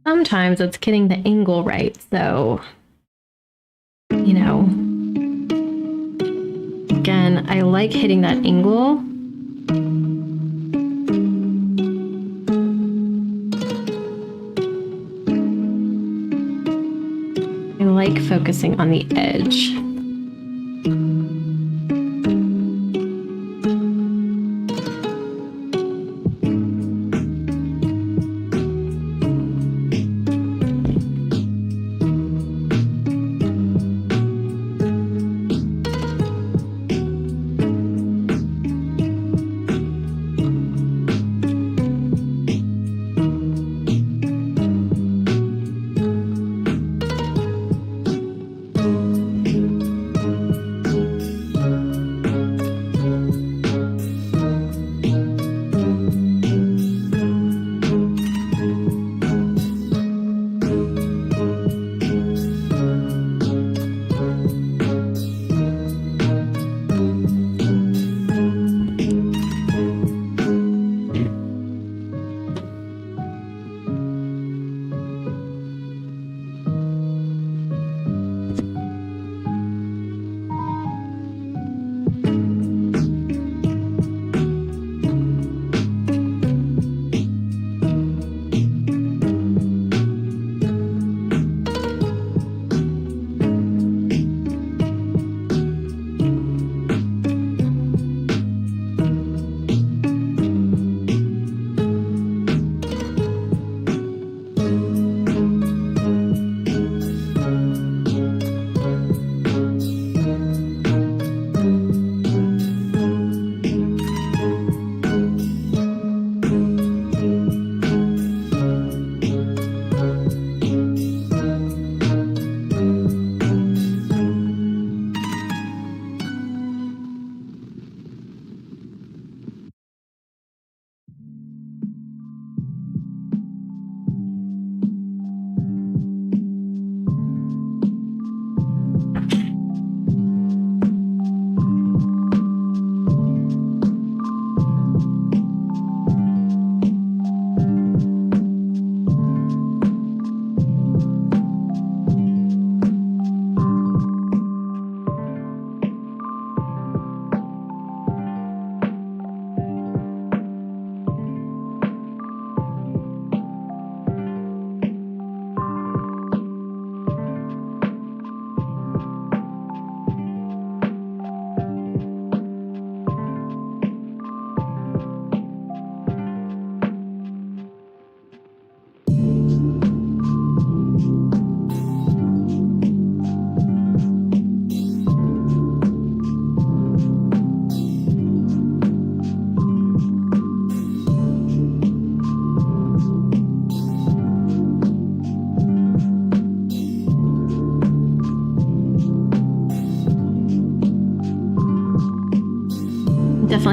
Sometimes it's getting the angle right, so, you know, again, I like hitting that angle. I like focusing on the edge.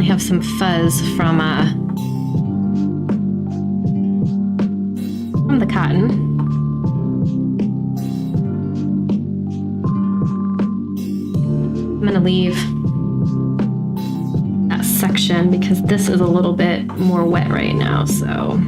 definitely have some fuzz from the cotton. I'm going to leave that section because this is a little bit more wet right now, so.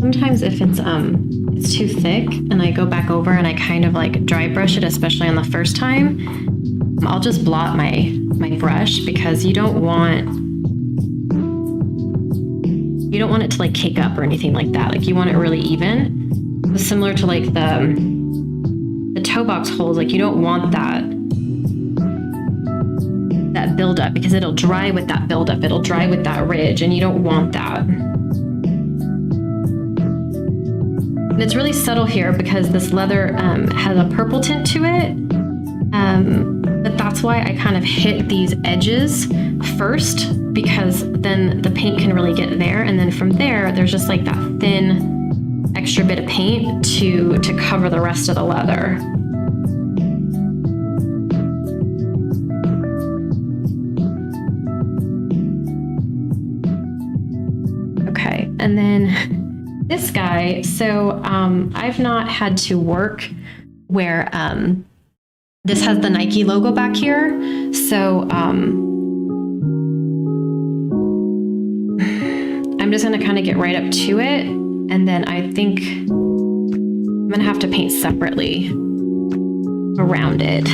Sometimes if it's too thick and I go back over and I kind of like dry brush it, especially on the first time, I'll just blot my brush because you don't want it to like cake up or anything like that. Like you want it really even. So similar to like the toe box holes, like you don't want that buildup because it'll dry with that buildup. It'll dry with that ridge and you don't want that. And it's really subtle here because this leather has a purple tint to it. But that's why I kind of hit these edges first because then the paint can really get there. And then from there, there's just like that thin extra bit of paint to cover the rest of the leather. Okay, and then this guy, so I've not had to work where This has the Nike logo back here. So I'm just gonna kind of get right up to it. And then I think I'm gonna have to paint separately around it.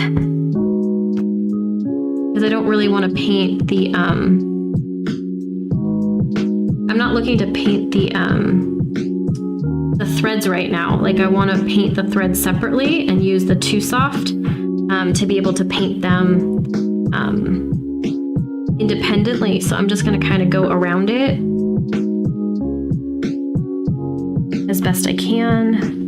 Because I don't really want to paint the, I'm not looking to paint the threads right now. Like I want to paint the threads separately and use the Too Soft to be able to paint them independently. So I'm just going to kind of go around it as best I can.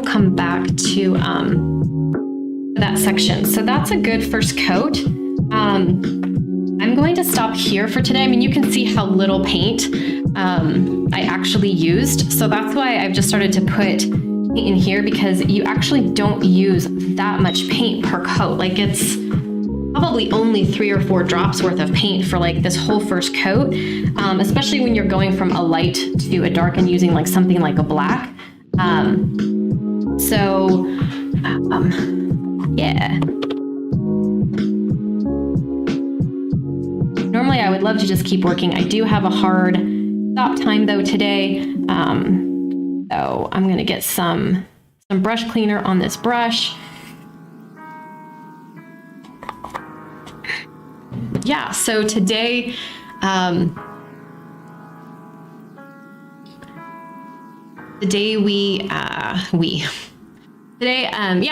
Come back to that section. So that's a good first coat. I'm going to stop here for today. I mean, you can see how little paint I actually used. So that's why I've just started to put paint in here, because you actually don't use that much paint per coat. Like it's probably only 3 or 4 drops worth of paint for like this whole first coat, especially when you're going from a light to a dark and using like something like a black. Yeah. Normally I would love to just keep working. I do have a hard stop time though today. So I'm gonna get some brush cleaner on this brush. Yeah, so today,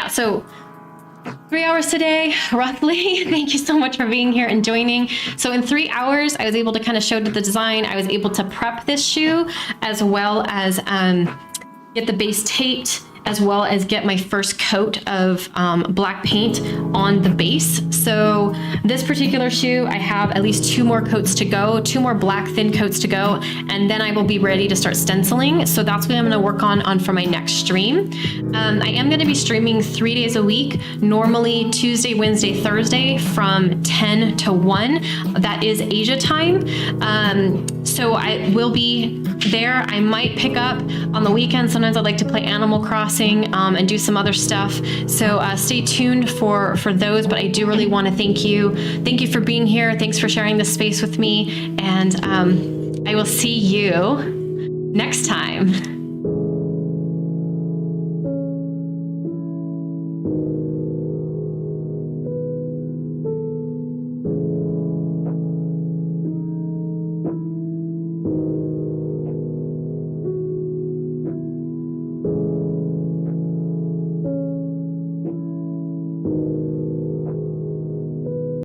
so 3 hours today, roughly. Thank you so much for being here and joining. So in 3 hours, I was able to kind of show the design. I was able to prep this shoe, as well as get the base taped, as well as get my first coat of black paint on the base. So this particular shoe, I have at least 2 more coats to go, 2 more black thin coats to go, and then I will be ready to start stenciling. So that's what I'm gonna work on for my next stream. I am gonna be streaming 3 days a week, normally Tuesday, Wednesday, Thursday from 10 to 1. That is Asia time. So I will be there. I might pick up on the weekend. Sometimes I like to play Animal Crossing and do some other stuff. So stay tuned for those, but I do really want to thank you. Thank you for being here. Thanks for sharing this space with me. And I will see you next time.